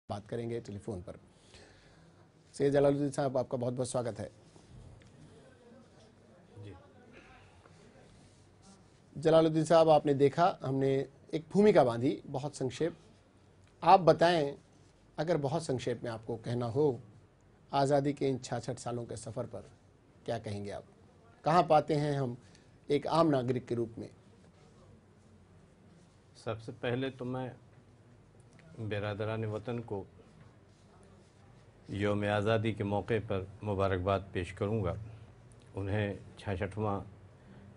बात करेंगे टेलीफोन पर। सैयद जलालुद्दीन साहब, आपका बहुत बहुत स्वागत है। जी। जलालुद्दीन साहब, आपने देखा, हमने एक भूमिका बांधी, बहुत संक्षेप। आप बताएं, अगर बहुत संक्षेप में आपको कहना हो, आज़ादी के इन 66 सालों के सफ़र पर क्या कहेंगे आप? कहाँ पाते हैं हम एक आम नागरिक के रूप में? सबसे पहले तो मैं बिरादरान वतन को यौम आज़ादी के मौके पर मुबारकबाद पेश करूँगा। उन्हें 66वां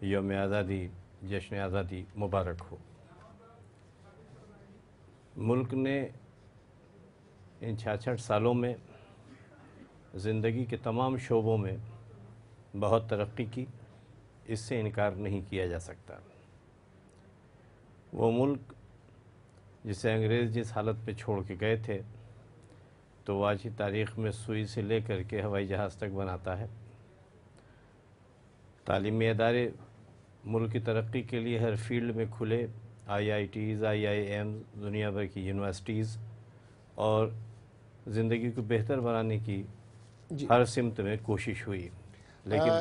यौम आज़ादी, जश्न आज़ादी मुबारक हो। मुल्क ने इन 66 सालों में ज़िंदगी के तमाम शोबों में बहुत तरक्की की, इससे इनकार नहीं किया जा सकता। वो मुल्क जिसे अंग्रेज़ जिस हालत पे छोड़ के गए थे, तो वो आज की तारीख़ में सुई से लेकर के हवाई जहाज़ तक बनाता है। तालीमी अदारे मुल्क की तरक्की के लिए हर फील्ड में खुले, IITs, IIMs, दुनिया भर की यूनिवर्सिटीज़, और ज़िंदगी को बेहतर बनाने की हर सिमत में कोशिश हुई। लेकिन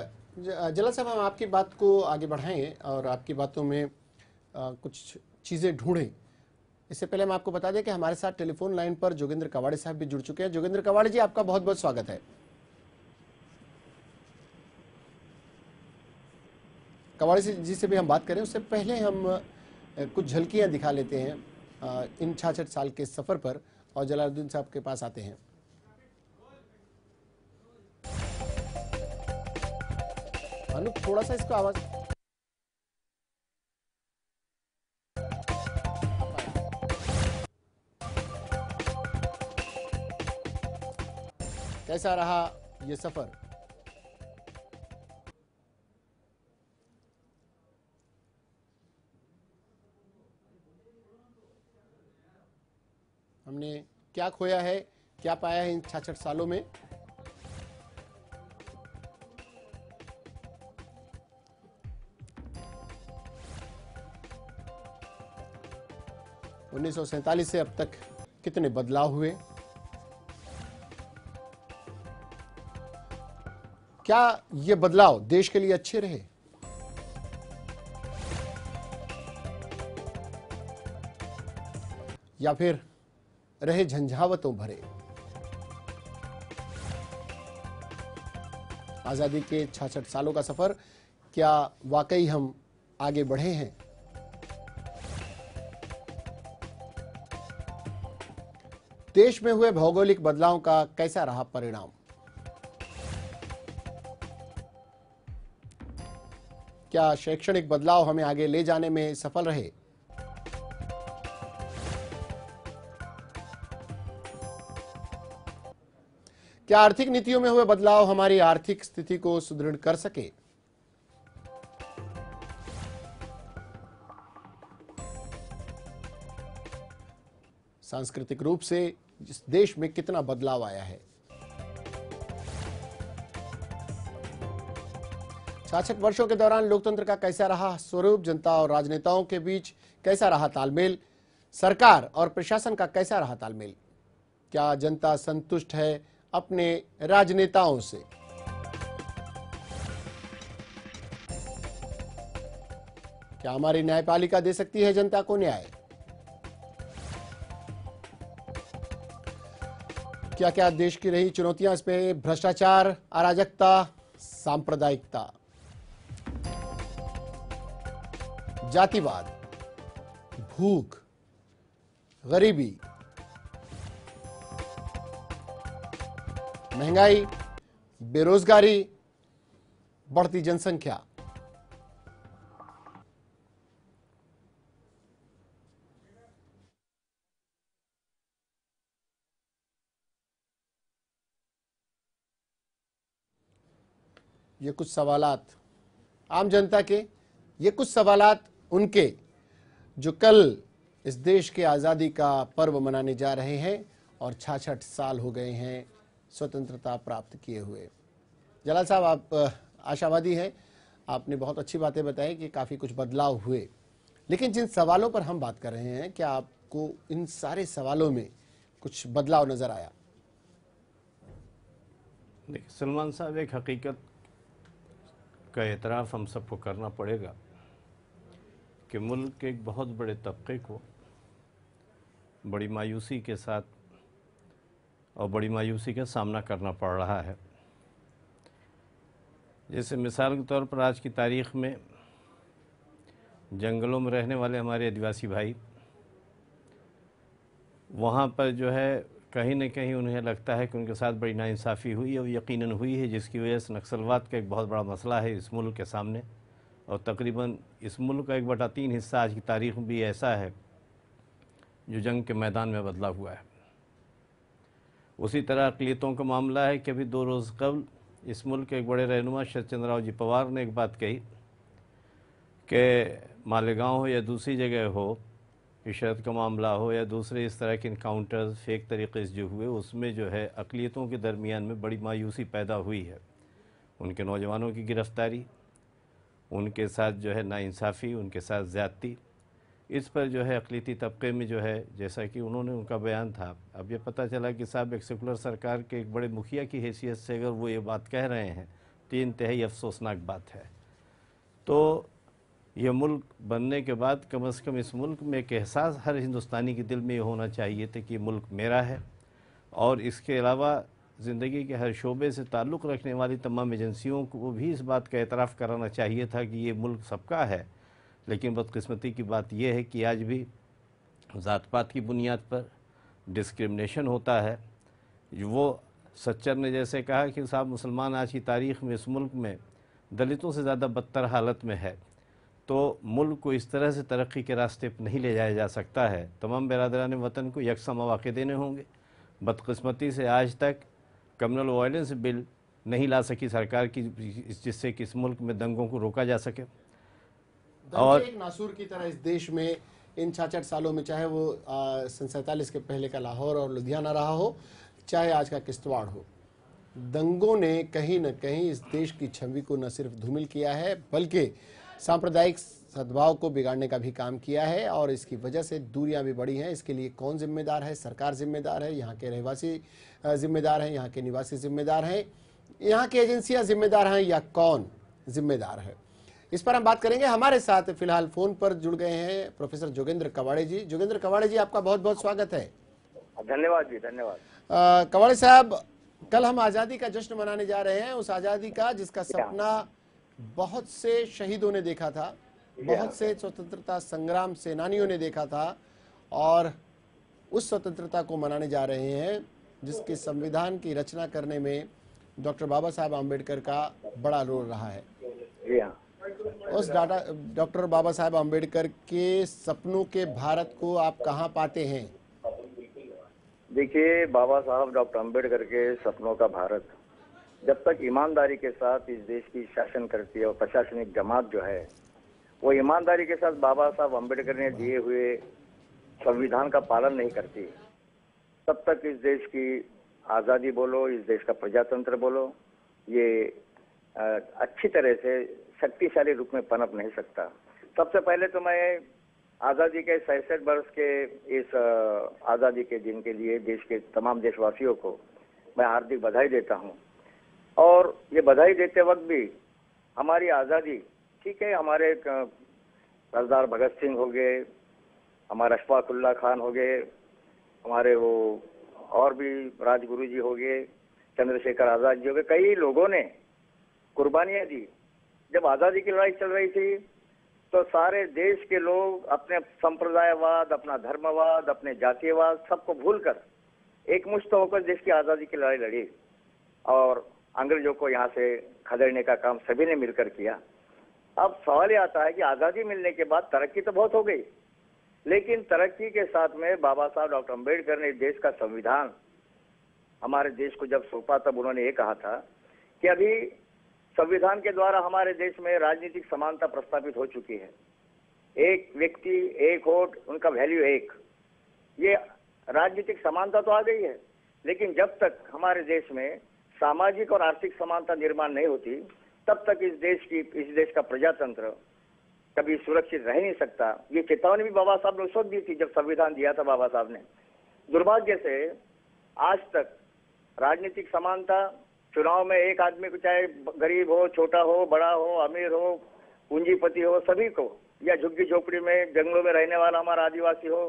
जलाल साहब, हम आपकी बात को आगे बढ़ाएं और आपकी बातों में कुछ चीज़ें ढूंढें। इससे पहले हम आपको बता दें कि हमारे साथ टेलीफोन लाइन पर जोगेंद्र कवाड़े साहब भी जुड़ चुके हैं। जोगेंद्र कवाड़े जी, आपका बहुत बहुत स्वागत है। कवाड़े जी से भी हम बात करें, उससे पहले हम कुछ झलकियां दिखा लेते हैं इन 66 साल के सफ़र पर, और जलालुद्दीन साहब के पास आते हैं। अनुप, थोड़ा सा इसको आवाज। कैसा रहा ये सफर? हमने क्या खोया है, क्या पाया है इन 66 सालों में? उन्नीस सौ सैंतालीस से अब तक कितने बदलाव हुए? क्या ये बदलाव देश के लिए अच्छे रहे? या फिर रहे झंझावतों भरे? आजादी के 66 सालों का सफर, क्या वाकई हम आगे बढ़े हैं? देश में हुए भौगोलिक बदलाव का कैसा रहा परिणाम? क्या शैक्षणिक बदलाव हमें आगे ले जाने में सफल रहे? क्या आर्थिक नीतियों में हुए बदलाव हमारी आर्थिक स्थिति को सुदृढ़ कर सके? सांस्कृतिक रूप से इस देश में कितना बदलाव आया है? 66 वर्षों के दौरान लोकतंत्र का कैसा रहा स्वरूप? जनता और राजनेताओं के बीच कैसा रहा तालमेल? सरकार और प्रशासन का कैसा रहा तालमेल? क्या जनता संतुष्ट है अपने राजनेताओं से? क्या हमारी न्यायपालिका दे सकती है जनता को न्याय? क्या क्या देश की रही चुनौतियां इसमें? भ्रष्टाचार, अराजकता, सांप्रदायिकता, जातिवाद, भूख, गरीबी, महंगाई, बेरोजगारी, बढ़ती जनसंख्या। ये कुछ सवालात आम जनता के, ये कुछ सवालात उनके जो कल इस देश के आज़ादी का पर्व मनाने जा रहे हैं और 66 साल हो गए हैं स्वतंत्रता प्राप्त किए हुए। जलाल साहब, आप आशावादी हैं, आपने बहुत अच्छी बातें बताई कि काफ़ी कुछ बदलाव हुए, लेकिन जिन सवालों पर हम बात कर रहे हैं, क्या आपको इन सारे सवालों में कुछ बदलाव नजर आया? देखिए सलमान साहब, एक हकीकत का एतराफ़ हम सबको करना पड़ेगा कि मुल्क के एक बहुत बड़े तबके को बड़ी मायूसी के साथ और बड़ी मायूसी का सामना करना पड़ रहा है। जैसे मिसाल के तौर पर आज की तारीख़ में जंगलों में रहने वाले हमारे आदिवासी भाई, वहाँ पर जो है कहीं न कहीं उन्हें लगता है कि उनके साथ बड़ी नाइंसाफ़ी हुई और यकीनन हुई है, जिसकी वजह से नक्सलवाद का एक बहुत बड़ा मसला है इस मुल्क के सामने। और तकरीबन इस मुल्क का 1/3 हिस्सा आज की तारीख़ में भी ऐसा है जो जंग के मैदान में बदला हुआ है। उसी तरह अक़लियतों का मामला है कि अभी 2 रोज़ कबल इस मुल्क के एक बड़े रहनुमा शरद चंद्र जी पवार ने एक बात कही कि मालेगांव हो या दूसरी जगह हो, इशरत का मामला हो या दूसरे इस तरह के इनकाउंटर्स फेक तरीक़े से जो हुए, उसमें जो है अक़लियतों के दरमियान में बड़ी मायूसी पैदा हुई है। उनके नौजवानों की गिरफ़्तारी, उनके साथ जो है नाइंसाफ़ी, उनके साथ ज़्यादती, इस पर जो है अक़लियती तबके में जो है, जैसा कि उन्होंने उनका बयान था, अब ये पता चला कि साहब एक सेकुलर सरकार के एक बड़े मुखिया की हैसियत से अगर वो ये बात कह रहे हैं तो ये इंतहाई अफसोसनाक बात है। तो ये मुल्क बनने के बाद कम से कम इस मुल्क में एक एहसास हर हिंदुस्तानी के दिल में ये होना चाहिए था कि ये मुल्क मेरा है। और इसके अलावा ज़िंदगी के हर शोबे से ताल्लुक़ रखने वाली तमाम एजेंसियों को भी इस बात का एतराफ़ कराना चाहिए था कि ये मुल्क सबका है। लेकिन बदकिस्मती की बात यह है कि आज भी ज़ात पात की बुनियाद पर डिस्क्रिमिनेशन होता है। वो सच्चर ने जैसे कहा कि साहब मुसलमान आज की तारीख़ में इस मुल्क में दलितों से ज़्यादा बदतर हालत में है। तो मुल्क को इस तरह से तरक्की के रास्ते पर नहीं ले जाया जा सकता है। तमाम बिरादरान वतन को यकसा मौक़े देने होंगे। बदकिस्मती से आज तक कम्युनल वायलेंस बिल नहीं ला सकी सरकार की, जिससे कि इस मुल्क में दंगों को रोका जा सके। और एक नासूर की तरह इस देश में इन 66 सालों में, चाहे वो सन 47 के पहले का लाहौर और लुधियाना रहा हो, चाहे आज का किश्तवाड़ हो, दंगों ने कहीं न कहीं इस देश की छवि को न सिर्फ धूमिल किया है बल्कि सांप्रदायिक सद्भाव को बिगाड़ने का भी काम किया है। और इसकी वजह से दूरियां भी बढ़ी हैं। इसके लिए कौन जिम्मेदार है? सरकार जिम्मेदार है, यहाँ के रहवासी जिम्मेदार हैं, यहाँ के निवासी जिम्मेदार हैं, यहाँ की एजेंसियां जिम्मेदार हैं, या कौन जिम्मेदार है? इस पर हम बात करेंगे। हमारे साथ फिलहाल फोन पर जुड़ गए हैं प्रोफेसर जोगेंद्र कवाड़े जी। जोगेंद्र कवाड़े जी, आपका बहुत बहुत स्वागत है। धन्यवाद जी, धन्यवाद। कवाड़े साहब, कल हम आज़ादी का जश्न मनाने जा रहे हैं, उस आज़ादी का जिसका सपना बहुत से शहीदों ने देखा था, बहुत से स्वतंत्रता संग्राम सेनानियों ने देखा था, और उस स्वतंत्रता को मनाने जा रहे हैं जिसके संविधान की रचना करने में डॉक्टर बाबा साहब आम्बेडकर का बड़ा रोल रहा है। उस डॉक्टर बाबा साहब आम्बेडकर के सपनों के भारत को आप कहाँ पाते हैं? देखिए, बाबा साहब डॉक्टर अम्बेडकर के सपनों का भारत जब तक ईमानदारी के साथ इस देश की शासन करती है और प्रशासनिक जमात जो है वो ईमानदारी के साथ बाबा साहब अम्बेडकर ने दिए हुए संविधान का पालन नहीं करती, तब तक इस देश की आज़ादी बोलो, इस देश का प्रजातंत्र बोलो, ये अच्छी तरह से शक्तिशाली रूप में पनप नहीं सकता। सबसे पहले तो मैं आज़ादी के 67 वर्ष के इस आज़ादी के दिन के लिए देश के तमाम देशवासियों को मैं हार्दिक बधाई देता हूं। और ये बधाई देते वक्त भी हमारी आज़ादी, ठीक है, हमारे सरदार भगत सिंह हो गए, हमारा अशफाक उल्लाह खान हो गए, हमारे वो और भी राजगुरु जी हो गए, चंद्रशेखर आज़ाद जी हो गए, कई लोगों ने कुर्बानियां दी। जब आज़ादी की लड़ाई चल रही थी तो सारे देश के लोग अपने संप्रदायवाद, अपना धर्मवाद, अपने जातीयवाद सबको भूलकर एकमुश्त होकर देश की आज़ादी की लड़ाई लड़ी और अंग्रेजों को यहाँ से खदेड़ने का काम सभी ने मिलकर किया। अब सवाल ये आता है कि आज़ादी मिलने के बाद तरक्की तो बहुत हो गई, लेकिन तरक्की के साथ में बाबा साहब डॉक्टर अम्बेडकर ने देश का संविधान हमारे देश को जब सौंपा तब उन्होंने ये कहा था कि अभी संविधान के द्वारा हमारे देश में राजनीतिक समानता प्रस्तावित हो चुकी है। एक व्यक्ति एक वोट, उनका वैल्यू एक, ये राजनीतिक समानता तो आ गई है, लेकिन जब तक हमारे देश में सामाजिक और आर्थिक समानता निर्माण नहीं होती तब तक इस देश का प्रजातंत्र कभी सुरक्षित रह नहीं सकता। ये चेतावनी भी बाबा साहब ने उस वक्त दी थी जब संविधान दिया था बाबा साहब ने। दुर्भाग्य से आज तक राजनीतिक समानता, चुनाव में एक आदमी को, चाहे गरीब हो, छोटा हो, बड़ा हो, अमीर हो, पूंजीपति हो, सभी को, या झुग्गी झोपड़ी में जंगलों में रहने वाला हमारा आदिवासी हो,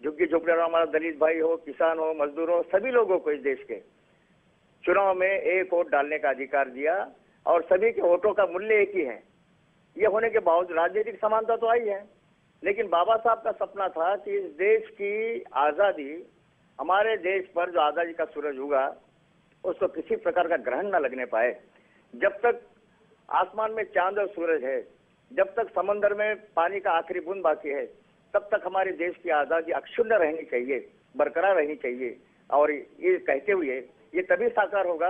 झुग्गी झोपड़ी वाला हमारा दलित भाई हो, किसान हो, मजदूर हो, सभी लोगों को इस देश के चुनाव में एक वोट डालने का अधिकार दिया और सभी के वोटों का मूल्य एक ही है। ये होने के बावजूद राजनीतिक समानता तो आई है, लेकिन बाबा साहब का सपना था कि इस देश की आजादी, हमारे देश पर जो आजादी का सूरज उगा उसको किसी प्रकार का ग्रहण न लगने पाए। जब तक आसमान में चांद और सूरज है, जब तक समंदर में पानी का आखिरी बूंद बाकी है, तब तक हमारे देश की आजादी अक्षुण्ण रहनी चाहिए, बरकरार रहनी चाहिए। और ये कहते हुए ये तभी साकार होगा,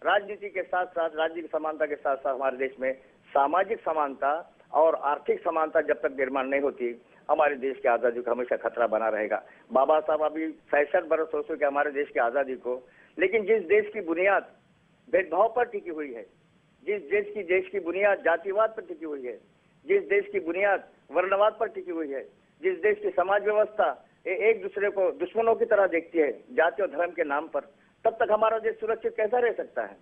राजनीति के साथ साथ, राजनीतिक समानता के साथ साथ हमारे देश में सामाजिक समानता और आर्थिक समानता जब तक निर्माण नहीं होती, हमारे देश की आजादी को हमेशा खतरा बना रहेगा। बाबा साहब अभी 65 बरस हो चुके हमारे देश की आजादी को, लेकिन जिस देश की बुनियाद भेदभाव पर टिकी हुई है, जिस देश की बुनियाद जातिवाद पर टिकी हुई है, जिस देश की बुनियाद वर्णवाद पर टिकी हुई है, जिस देश की समाज व्यवस्था एक दूसरे को दुश्मनों की तरह देखती है जाति और धर्म के नाम पर, तब तक हमारा देश सुरक्षित कैसा रह सकता है।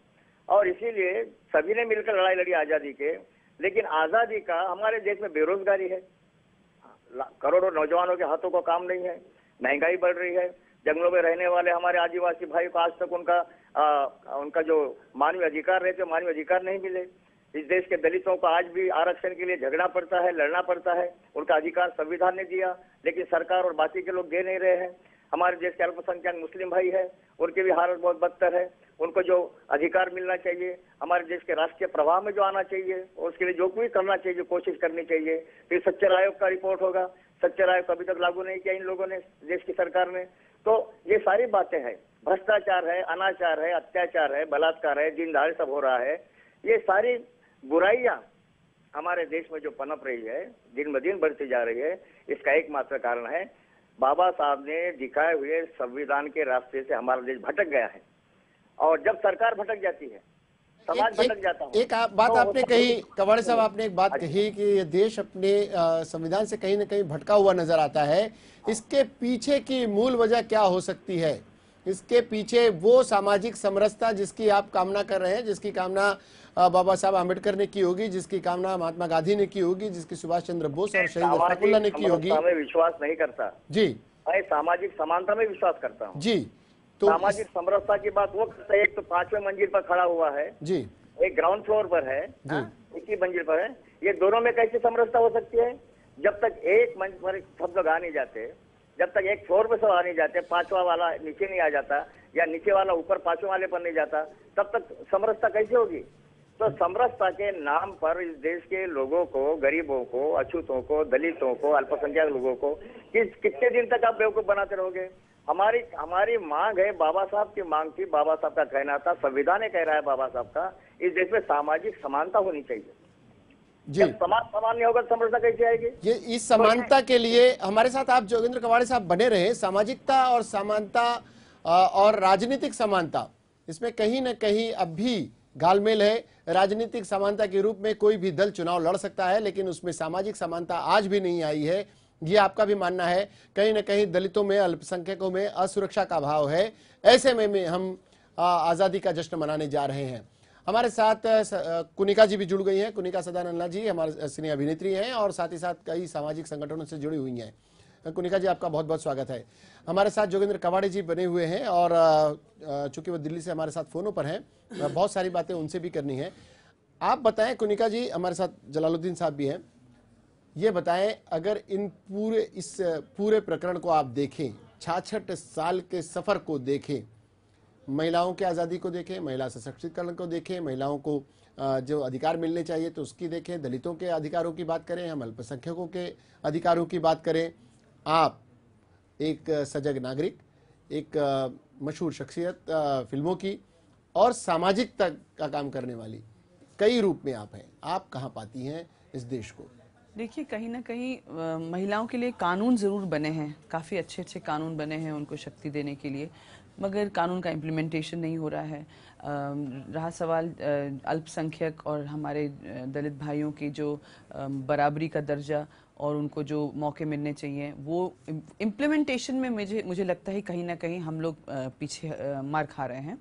और इसीलिए सभी ने मिलकर लड़ाई लड़ी आजादी के, लेकिन आजादी का हमारे देश में बेरोजगारी है, करोड़ों नौजवानों के हाथों को काम नहीं है, महंगाई बढ़ रही है, जंगलों में रहने वाले हमारे आदिवासी भाई को आज तक उनका जो मानवीय अधिकार रहते मानवीय अधिकार नहीं मिले। इस देश के दलितों को आज भी आरक्षण के लिए झगड़ना पड़ता है, लड़ना पड़ता है। उनका अधिकार संविधान ने दिया, लेकिन सरकार और बाकी के लोग दे नहीं रहे हैं। हमारे देश के अल्पसंख्यक मुस्लिम भाई है, उनकी भी हालत बहुत बदतर है। उनको जो अधिकार मिलना चाहिए, हमारे देश के राष्ट्रीय प्रवाह में जो आना चाहिए, और उसके लिए जो कुछ करना चाहिए, कोशिश करनी चाहिए। फिर सच्चर आयोग का रिपोर्ट होगा, सच्चर आयोग अभी तक लागू नहीं किया इन लोगों ने, देश की सरकार ने। तो ये सारी बातें हैं, भ्रष्टाचार है, अनाचार है, अत्याचार है, बलात्कार है, दिन दहाड़े सब हो रहा है। ये सारी बुराइयां हमारे देश में जो पनप रही है, दिन ब दिन बढ़ती जा रही है, इसका एकमात्र कारण है बाबा साहब ने दिखाए हुए संविधान के रास्ते से हमारा देश भटक गया है। और जब सरकार भटक जाती है, समाज भटक जाता है। एक बात आपने कही कवाड़े साहब, आपने एक बात कही कि ये देश अपने संविधान से कहीं न कहीं भटका हुआ नजर आता है। इसके पीछे की मूल वजह क्या हो सकती है? इसके पीछे वो सामाजिक समरसता जिसकी आप कामना कर रहे हैं, जिसकी कामना बाबा साहब आम्बेडकर ने की होगी, जिसकी कामना महात्मा गांधी ने की होगी, जिसकी सुभाष चंद्र बोस और शहीद अब्दुल्ला ने की होगी। मैं विश्वास नहीं करता जी, मैं सामाजिक समानता में विश्वास करता हूँ जी। तो सामाजिक समरसता की बात वो करता है। एक तो 5वें मंजिल पर खड़ा हुआ है जी, एक ग्राउंड फ्लोर पर है, एक ही मंजिल पर है। ये दोनों में कैसी समरसता हो सकती है? जब तक एक मंच पर सब लोग आ नहीं जाते, जब तक एक फ्लोर पे सब आ नहीं जाते, 5वां वाला नीचे नहीं आ जाता या नीचे वाला ऊपर 5वें वाले पर नहीं जाता, तब तक समरसता कैसे होगी? तो समरसता के नाम पर इस देश के लोगों को, गरीबों को, अछूतों को, दलितों को, अल्पसंख्यक लोगों को कितने दिन तक आप बेवकूफ बनाते रहोगे? हमारी मांग है, बाबा साहब की मांग थी, बाबा साहब का कहना था, संविधान कह रहा है बाबा साहब का, इस देश में सामाजिक समानता होनी चाहिए। जी। जब समाज समान नहीं होगा, समरसता कैसे आएगी? ये इस समानता के लिए हमारे साथ आप जोगेंद्र कवाड़े साहब बने रहे। सामाजिकता और समानता और राजनीतिक समानता, इसमें कहीं न कहीं अब भी घालमेल है। राजनीतिक समानता के रूप में कोई भी दल चुनाव लड़ सकता है, लेकिन उसमें सामाजिक समानता आज भी नहीं आई है। ये आपका भी मानना है? कहीं न कहीं दलितों में, अल्पसंख्यकों में असुरक्षा का भाव है। ऐसे में हम आज़ादी का जश्न मनाने जा रहे हैं। हमारे साथ कुनिका जी भी जुड़ गई हैं। कुनिका सदानंद जी हमारे सिने अभिनेत्री हैं और साथ ही साथ कई सामाजिक संगठनों से जुड़ी हुई हैं। कुनिका जी, आपका बहुत बहुत स्वागत है। हमारे साथ जोगेंद्र कवाड़े जी बने हुए हैं और चूंकि वो दिल्ली से हमारे साथ फोनों पर हैं, बहुत सारी बातें उनसे भी करनी है। आप बताएं कुनिका जी, हमारे साथ जलालुद्दीन साहब भी हैं, ये बताएं, अगर इस पूरे प्रकरण को आप देखें, 66 साल के सफर को देखें, महिलाओं की आज़ादी को देखें, महिला सशक्तिकरण को देखें, महिलाओं को जो अधिकार मिलने चाहिए तो उसकी देखें, दलितों के अधिकारों की बात करें, हम अल्पसंख्यकों के अधिकारों की बात करें, आप एक सजग नागरिक, एक मशहूर शख्सियत फिल्मों की और सामाजिकता का काम करने वाली, कई रूप में आप हैं। आप कहाँ पाती हैं इस देश को? देखिए, कहीं ना कहीं महिलाओं के लिए कानून ज़रूर बने हैं, काफ़ी अच्छे अच्छे कानून बने हैं उनको शक्ति देने के लिए, मगर कानून का इम्प्लीमेंटेशन नहीं हो रहा है। रहा सवाल अल्पसंख्यक और हमारे दलित भाइयों की जो बराबरी का दर्जा और उनको जो मौके मिलने चाहिए वो इम्प्लीमेंटेशन में मुझे लगता है कहीं ना कहीं हम लोग पीछे मार खा रहे हैं।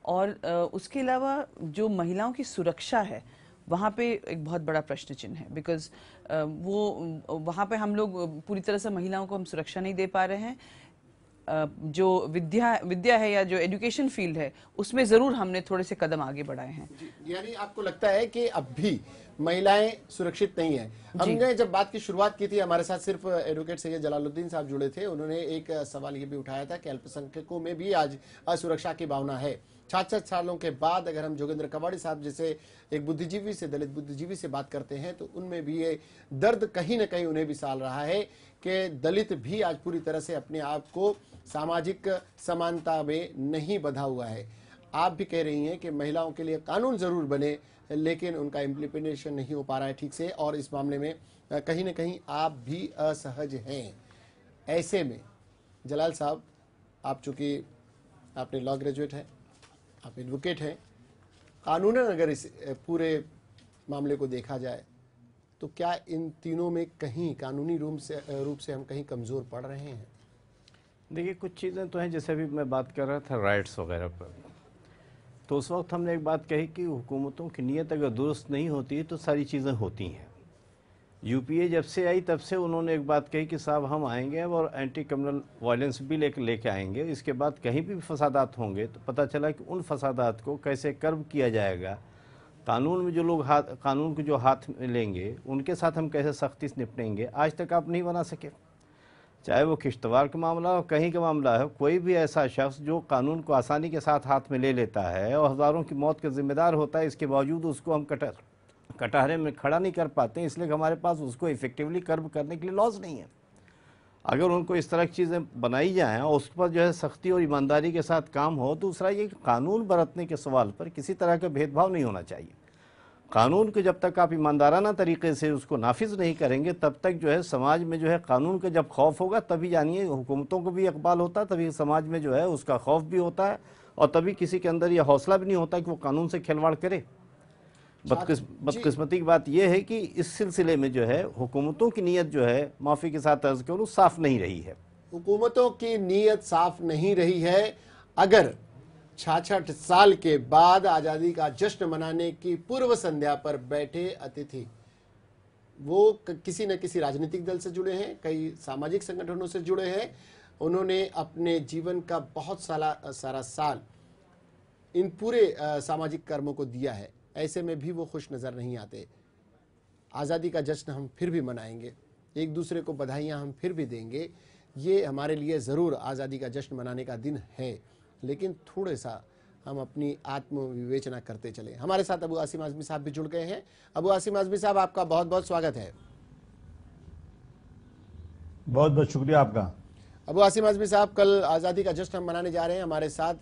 और उसके अलावा जो महिलाओं की सुरक्षा है वहाँ पे एक बहुत बड़ा प्रश्न चिन्ह है, बिकॉज वो वहाँ पे हम लोग पूरी तरह से महिलाओं को हम सुरक्षा नहीं दे पा रहे हैं। जो विद्या है या जो एजुकेशन फील्ड है उसमें जरूर हमने थोड़े से कदम आगे बढ़ाए हैं। यानी आपको लगता है कि अब भी महिलाएं सुरक्षित नहीं है? हमने जब बात की शुरुआत की थी, हमारे साथ सिर्फ एडवोकेट सैयद जलालुद्दीन साहब जुड़े थे, उन्होंने एक सवाल ये भी उठाया था कि अल्पसंख्यकों में भी आज असुरक्षा की भावना है। 66 सालों के बाद अगर हम जोगेंद्र कवाड़ी साहब जैसे एक बुद्धिजीवी से, दलित बुद्धिजीवी से बात करते हैं तो उनमें भी ये दर्द कहीं ना कहीं उन्हें भी साल रहा है कि दलित भी आज पूरी तरह से अपने आप को सामाजिक समानता में नहीं बंधा हुआ है। आप भी कह रही हैं कि महिलाओं के लिए कानून जरूर बने लेकिन उनका इम्प्लीमेंटेशन नहीं हो पा रहा है ठीक से, और इस मामले में कहीं ना कहीं आप भी असहज हैं। ऐसे में जलाल साहब, आप चूंकि आपने लॉ ग्रेजुएट हैं, आप एडवोकेट हैं, कानूनन अगर इस पूरे मामले को देखा जाए तो क्या इन तीनों में कहीं कानूनी रूप से हम कहीं कमज़ोर पड़ रहे हैं? देखिए, कुछ चीज़ें तो हैं, जैसे अभी मैं बात कर रहा था राइट्स वगैरह पर, तो उस वक्त हमने एक बात कही कि हुकूमतों की नीयत अगर दुरुस्त नहीं होती है तो सारी चीज़ें होती हैं। यूपीए जब से आई तब से उन्होंने एक बात कही कि साहब हम आएंगे और एंटी कम्युनल वायलेंस भी लेके आएंगे, इसके बाद कहीं भी फसादात होंगे तो पता चला कि उन फसादात को कैसे कर्ब किया जाएगा, कानून में जो लोग कानून को जो हाथ में लेंगे उनके साथ हम कैसे सख्ती से निपटेंगे। आज तक आप नहीं बना सके, चाहे वो किश्तवाड़ का मामला हो, कहीं का मामला है, कोई भी ऐसा शख्स जो कानून को आसानी के साथ हाथ में ले लेता है और हज़ारों की मौत का जिम्मेदार होता है, इसके बावजूद उसको हम कटहरे में खड़ा नहीं कर पाते, इसलिए हमारे पास उसको इफेक्टिवली कर्ब करने के लिए लॉज नहीं है। अगर उनको इस तरह की चीज़ें बनाई जाएँ और उस पर जो है सख्ती और ईमानदारी के साथ काम हो, दूसरा ये कानून बरतने के सवाल पर किसी तरह का भेदभाव नहीं होना चाहिए। कानून को जब तक आप ईमानदाराना तरीके से उसको नाफिज नहीं करेंगे तब तक जो है समाज में जो है कानून का जब खौफ होगा तभी जानिए हुकूमतों को भी इकबाल होता है, तभी समाज में जो है उसका खौफ भी होता है और तभी किसी के अंदर यह हौसला भी नहीं होता कि वो कानून से खिलवाड़ करे। बदकिस्मती की बात यह है कि इस सिलसिले में जो है हुकूमतों की नीयत जो है, माफ़ी के साथ अर्ज करूँ, साफ नहीं रही है। हुकूमतों की नीयत साफ नहीं रही है। अगर 66 साल के बाद आज़ादी का जश्न मनाने की पूर्व संध्या पर बैठे अतिथि वो किसी न किसी राजनीतिक दल से जुड़े हैं, कई सामाजिक संगठनों से जुड़े हैं, उन्होंने अपने जीवन का बहुत सारा साल इन पूरे सामाजिक कर्मों को दिया है, ऐसे में भी वो खुश नज़र नहीं आते। आज़ादी का जश्न हम फिर भी मनाएंगे, एक दूसरे को बधाइयाँ हम फिर भी देंगे, ये हमारे लिए ज़रूर आज़ादी का जश्न मनाने का दिन है, लेकिन थोड़े सा हम अपनी आत्म विवेचना करते चले। हमारे साथ अबू आसिम आज़मी साहब भी जुड़ गए हैं। अबू आसिम आज़मी साहब, आपका बहुत बहुत स्वागत है। बहुत बहुत शुक्रिया आपका। अबू आसिम आज़मी साहब, कल आज़ादी का जश्न हम मनाने जा रहे हैं। हमारे साथ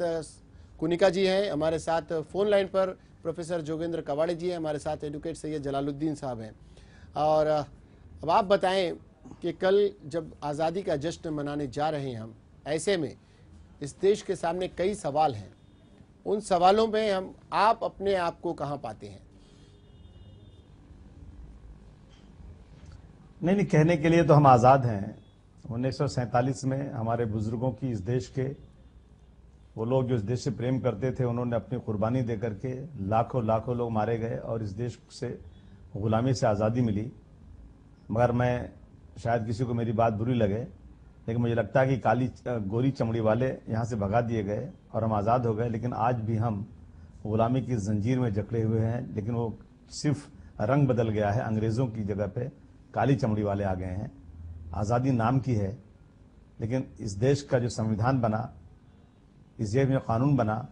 कुनिका जी हैं, हमारे साथ फ़ोन लाइन पर प्रोफेसर जोगेंद्र कवाड़ी जी हैं, हमारे साथ एडवोकेट सैयद जलालुद्दीन साहब हैं। और अब आप बताएं कि कल जब आज़ादी का जश्न मनाने जा रहे हैं हम, ऐसे में इस देश के सामने कई सवाल हैं, उन सवालों में आप अपने आप को कहाँ पाते हैं? नहीं, कहने के लिए तो हम आज़ाद हैं। 1947 में हमारे बुजुर्गों की, इस देश के वो लोग जो इस देश से प्रेम करते थे, उन्होंने अपनी कुर्बानी दे करके लाखों लाखों लोग मारे गए और इस देश से गुलामी से आज़ादी मिली। मगर मैं, शायद किसी को मेरी बात बुरी लगे, लेकिन मुझे लगता है कि गोरी चमड़ी वाले यहाँ से भगा दिए गए और हम आज़ाद हो गए। लेकिन आज भी हम गुलामी की जंजीर में जकड़े हुए हैं, लेकिन वो सिर्फ रंग बदल गया है, अंग्रेज़ों की जगह पे काली चमड़ी वाले आ गए हैं। आज़ादी नाम की है, लेकिन इस देश का जो संविधान बना, इस देश में कानून बना,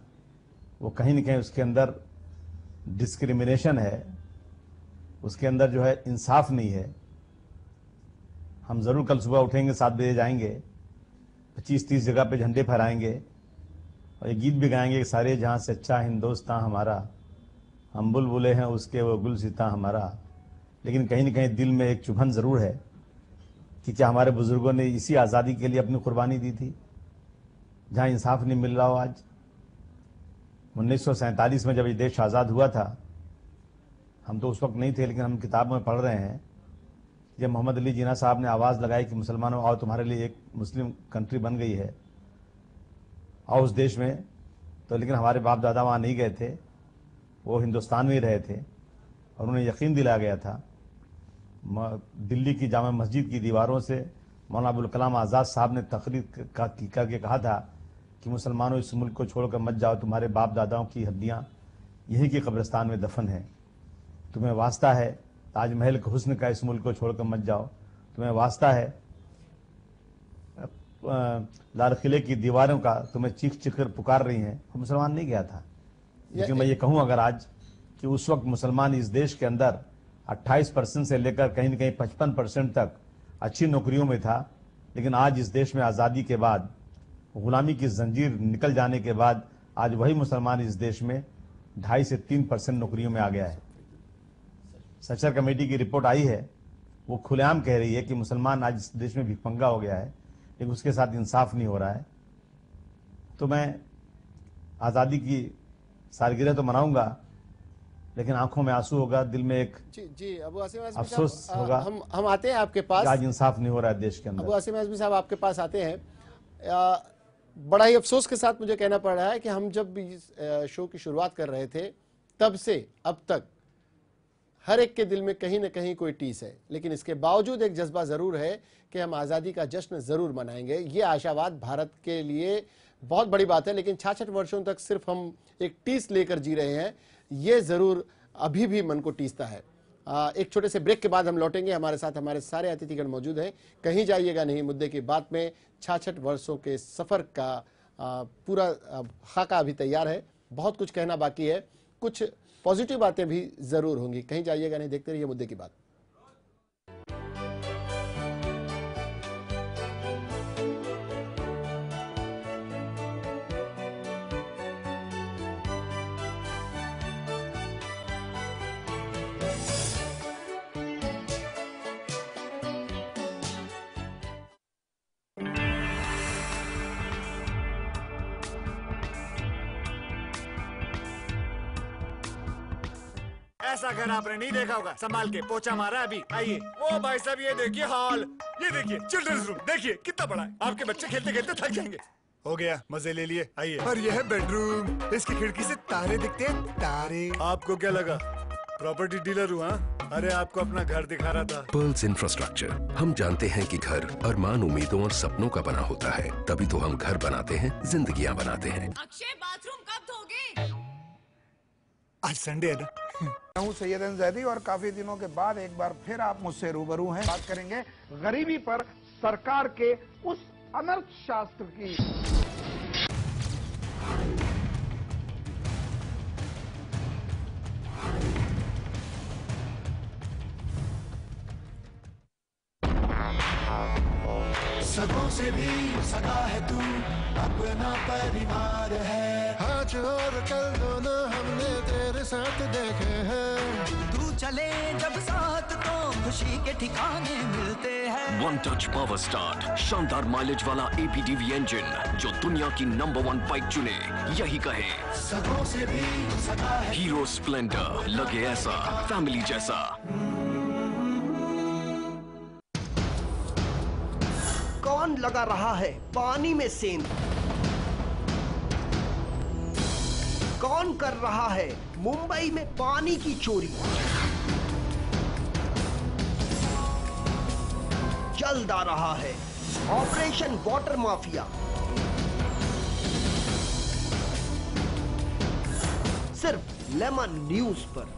वो कहीं न कहीं उसके अंदर डिस्क्रिमिनेशन है, उसके अंदर जो है इंसाफ नहीं है। हम ज़रूर कल सुबह उठेंगे, 7 बजे जाएंगे, 25-30 जगह पे झंडे फहराएंगे और ये गीत भी गाएंगे कि सारे जहाँ से अच्छा हिंदुस्तान हमारा, हम बुलबुले हैं उसके वो गुलसिता हमारा। लेकिन कहीं न कहीं दिल में एक चुभन ज़रूर है कि क्या हमारे बुज़ुर्गों ने इसी आज़ादी के लिए अपनी कुर्बानी दी थी, जहाँ इंसाफ नहीं मिल रहा हो आज। 1947 में जब ये देश आज़ाद हुआ था, हम तो उस वक्त नहीं थे, लेकिन हम किताब में पढ़ रहे हैं जब मोहम्मद अली जिन्ना साहब ने आवाज़ लगाई कि मुसलमानों आओ, तुम्हारे लिए एक मुस्लिम कंट्री बन गई है, आओ उस देश में, तो लेकिन हमारे बाप दादा वहाँ नहीं गए थे, वो हिंदुस्तान में ही रहे थे और उन्हें यकीन दिलाया गया था। दिल्ली की जामा मस्जिद की दीवारों से मौलाना अबुल कलाम आज़ाद साहब ने तकरीर करके कहा था कि मुसलमानों इस मुल्क को छोड़कर मत जाओ, तुम्हारे बाप दादाओं की हड्डियाँ यहीं की कब्रिस्तान में दफन है, तुम्हें वास्ता है ताजमहल के हुस्न का इस मुल्क को छोड़कर मत जाओ, तुम्हें वास्ता है लाल किले की दीवारों का, तुम्हें चीख चीख कर पुकार रही हैं। मुसलमान नहीं गया था, लेकिन मैं ये कहूँ अगर आज कि उस वक्त मुसलमान इस देश के अंदर 28% से लेकर कहीं न कहीं 55% तक अच्छी नौकरियों में था, लेकिन आज इस देश में आज़ादी के बाद गुलामी की जंजीर निकल जाने के बाद आज वही मुसलमान इस देश में 2.5 से 3% नौकरियों में आ गया है। सचर कमेटी की रिपोर्ट आई है, वो खुलेआम कह रही है कि मुसलमान आज इस देश में भिखमंगा हो गया है, लेकिन उसके साथ इंसाफ नहीं हो रहा है। तो मैं आज़ादी की सालगिरह तो मनाऊंगा, लेकिन आंखों में आंसू होगा, दिल में एक जी अबू आसिम आज़मी अफसोस साहब, होगा। हम आते हैं आपके पास। आज इंसाफ नहीं हो रहा है देश के अंदर। अबू आसिम आज़मी साहब आपके पास आते हैं। बड़ा ही अफसोस के साथ मुझे कहना पड़ रहा है कि हम जब इस शो की शुरुआत कर रहे थे तब से अब तक हर एक के दिल में कहीं ना कहीं कोई टीस है, लेकिन इसके बावजूद एक जज्बा ज़रूर है कि हम आज़ादी का जश्न ज़रूर मनाएंगे। ये आशावाद भारत के लिए बहुत बड़ी बात है, लेकिन 66 वर्षों तक सिर्फ हम एक टीस लेकर जी रहे हैं, ये ज़रूर अभी भी मन को टीसता है। एक छोटे से ब्रेक के बाद हम लौटेंगे। हमारे साथ हमारे सारे अतिथिगण मौजूद हैं, कहीं जाइएगा नहीं। मुद्दे की बात में 66 वर्षों के सफ़र का पूरा खाका अभी तैयार है, बहुत कुछ कहना बाकी है, कुछ पॉजिटिव बातें भी ज़रूर होंगी। कहीं जाइएगा नहीं, देखते रहिए मुद्दे की बात। ऐसा घर आपने नहीं देखा होगा। संभाल के पोछा मारा अभी। आइए। ओ भाई साहब, ये देखिए हॉल, ये देखिए चिल्ड्रंस रूम, देखिए कितना बड़ा है। आपके बच्चे खेलते खेलते थक जाएंगे। हो गया, मजे ले लिए। आइए। और यह है बेडरूम, इसकी खिड़की से तारे दिखते हैं, तारे। आपको क्या लगा प्रॉपर्टी डीलर हुआ? अरे आपको अपना घर दिखा रहा था। Pearls infrastructure. हम जानते हैं कि घर अरमान, उम्मीदों और सपनों का बना होता है, तभी तो हम घर बनाते हैं, जिंदगियां बनाते हैं। अक्षय, बाथरूम कब धोगे? आज संडे है ना। हूँ सैयद जैदी और काफी दिनों के बाद एक बार फिर आप मुझसे रूबरू हैं। बात करेंगे गरीबी पर सरकार के उस अनर्थ शास्त्र की। सगों से भी सगा है तू, अपना परिवार है। आज और कल दोनों हमने तेरे साथ देखे हैं। तू चले जब साथ तो खुशी के ठिकाने मिलते हैं। वन टच पावर स्टार्ट, शानदार माइलेज वाला APDV इंजन जो दुनिया की नंबर 1 बाइक चुने, यही कहे सगों से भी सगा है। हीरो स्प्लेंडर, लगे ऐसा फैमिली जैसा। कौन लगा रहा है पानी में सेंध? कौन कर रहा है मुंबई में पानी की चोरी? जल्द आ रहा है ऑपरेशन वाटर माफिया, सिर्फ लेमन न्यूज पर।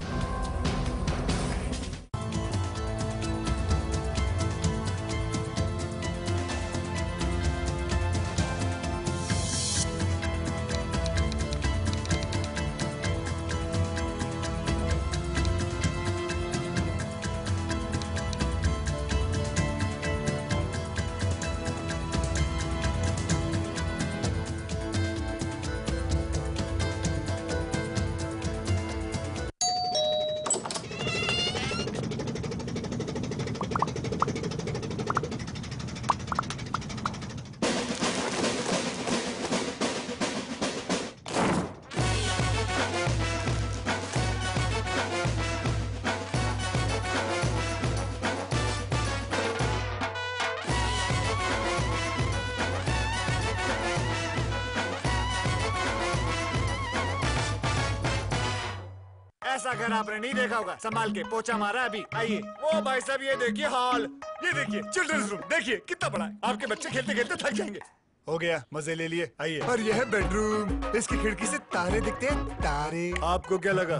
ऐसा घर आपने नहीं देखा होगा। संभाल के पोछा मारा अभी। आइए। ओ भाई साहब ये देखिए हॉल, ये देखिए चिल्ड्रंस रूम, देखिए कितना बड़ा है। आपके बच्चे खेलते खेलते थक जाएंगे। हो गया, मजे ले लिए। आइए। और यह है बेडरूम, इसकी खिड़की से तारे दिखते हैं, तारे। आपको क्या लगा